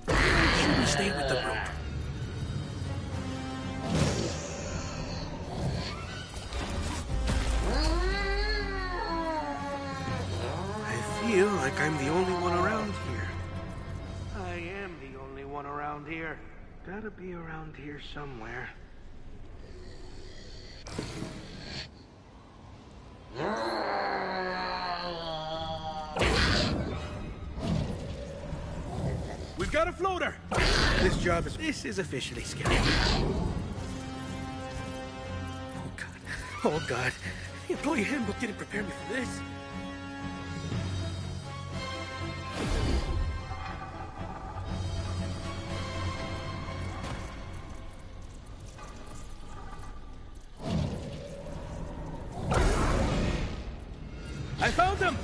Speaker 13: Should we stay with the group? I feel like I'm the only one around here. I am the only one around here. Gotta be around here somewhere. We've got a floater! This is officially scary. Oh God. The employee handbook didn't prepare me for this. I found him!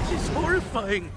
Speaker 13: It's horrifying.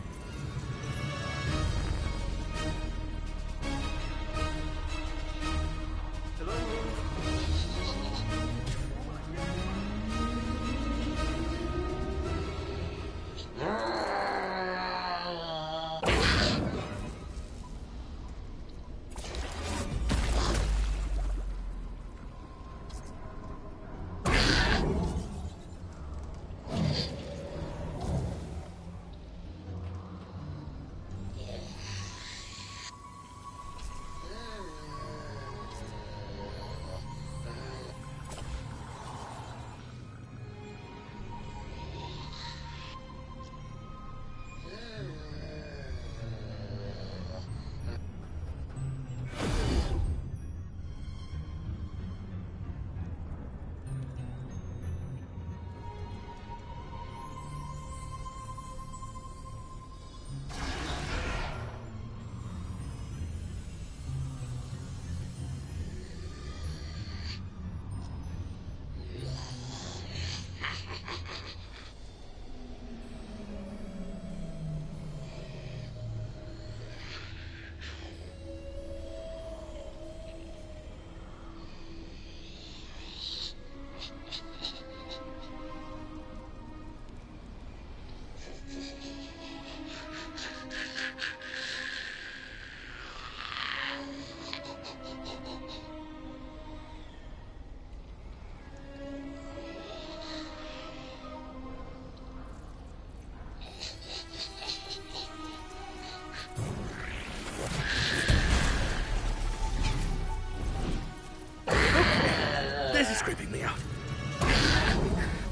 Speaker 13: This is creeping me out.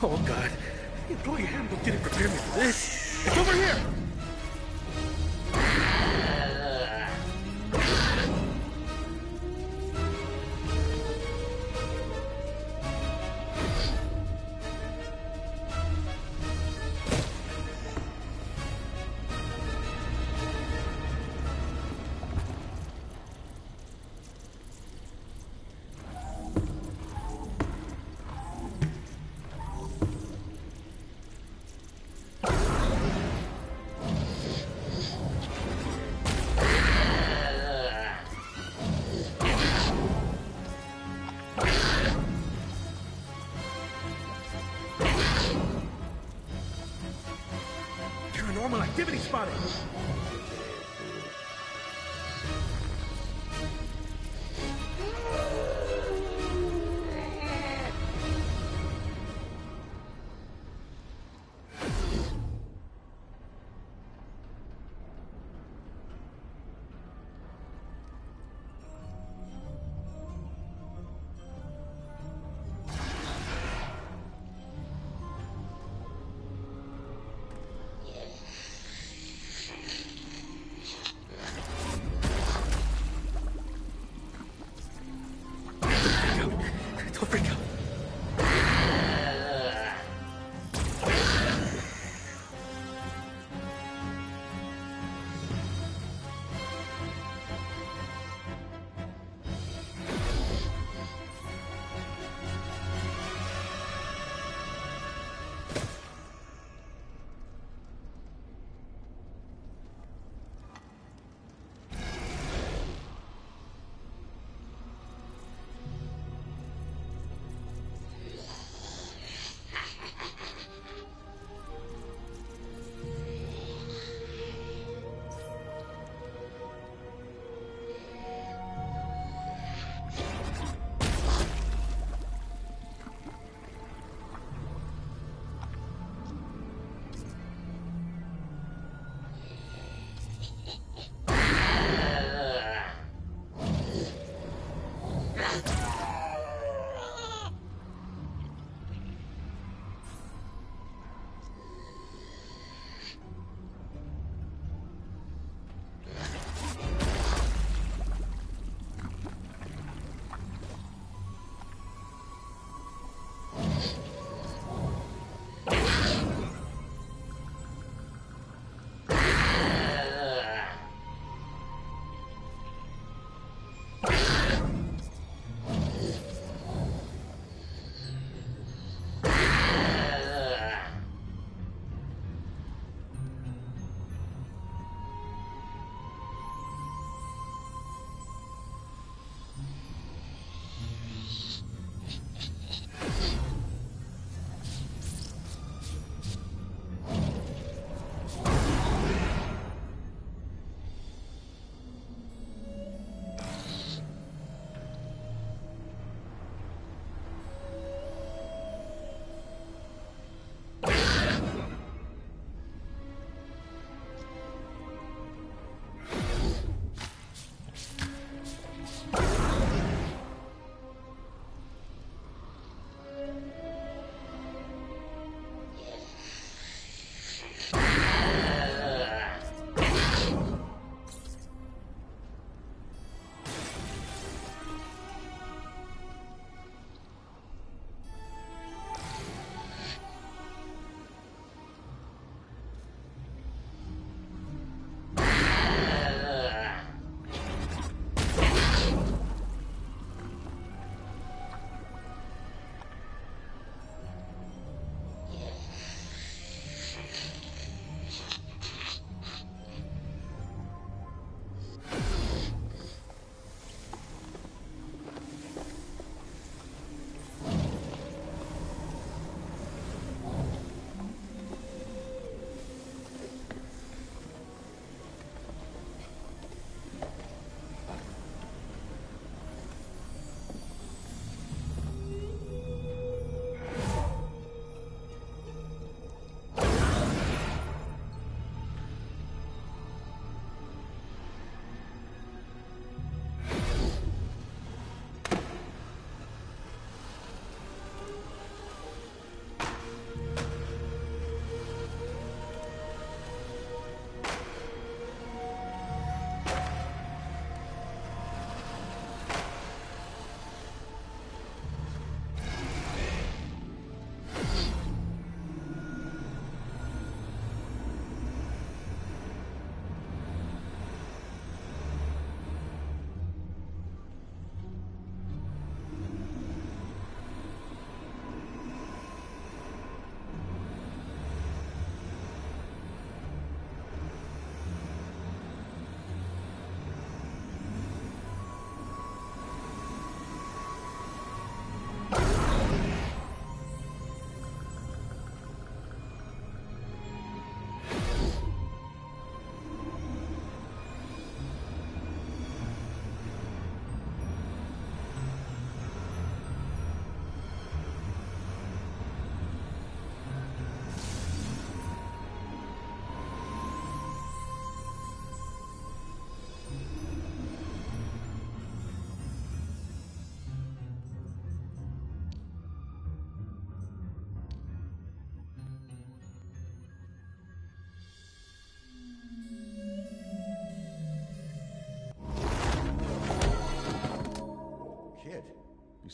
Speaker 13: Oh God, the employee handbook didn't prepare me for this. It's over here! Paranormal activity spotted.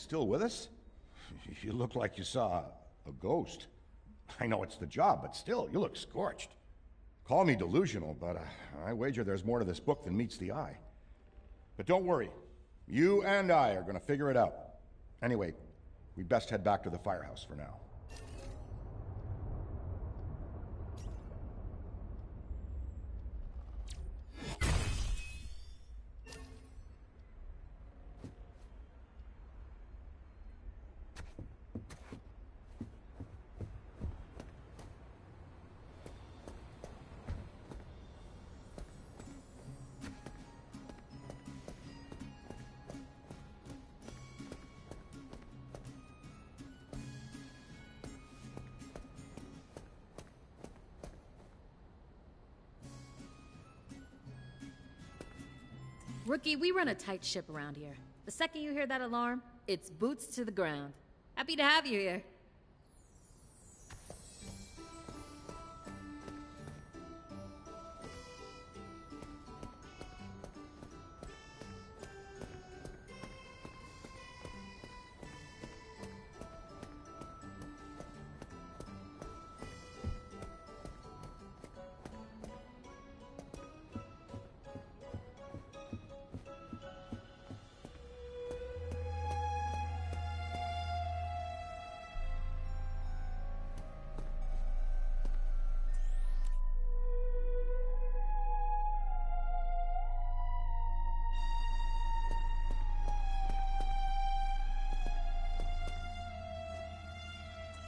Speaker 4: still with us? You look like you saw a ghost. I know it's the job, but still, you look scorched. Call me delusional, but I wager there's more to this book than meets the eye. But don't worry. You and I are going to figure it out. Anyway, we'd best head back to the firehouse for now.
Speaker 10: Rookie, we run a tight ship around here. The second you hear that alarm, it's boots to the ground. Happy to have you here.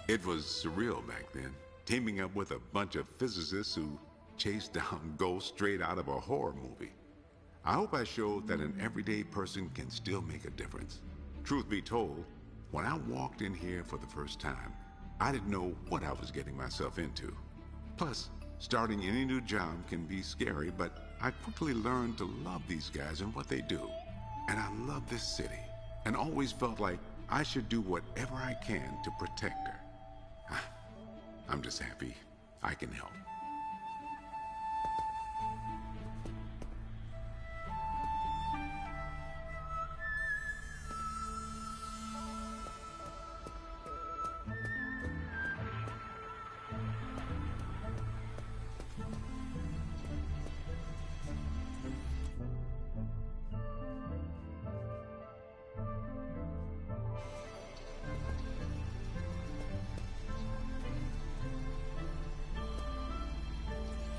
Speaker 5: It was surreal back then, teaming up with a bunch of physicists who chased down ghosts straight out of a horror movie. I hope I showed that an everyday person can still make a difference. Truth be told, when I walked in here for the first time, I didn't know what I was getting myself into. Plus, starting any new job can be scary, but I quickly learned to love these guys and what they do. And I love this city, and always felt like I should do whatever I can to protect her. I'm just happy I can help.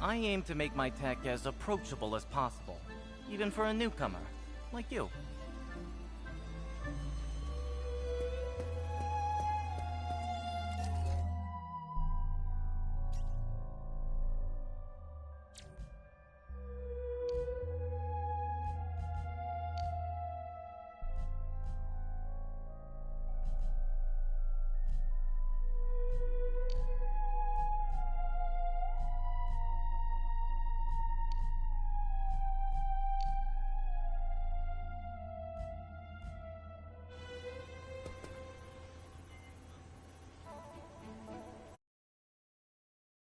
Speaker 1: I aim to make my tech as approachable as possible, even for a newcomer, like you.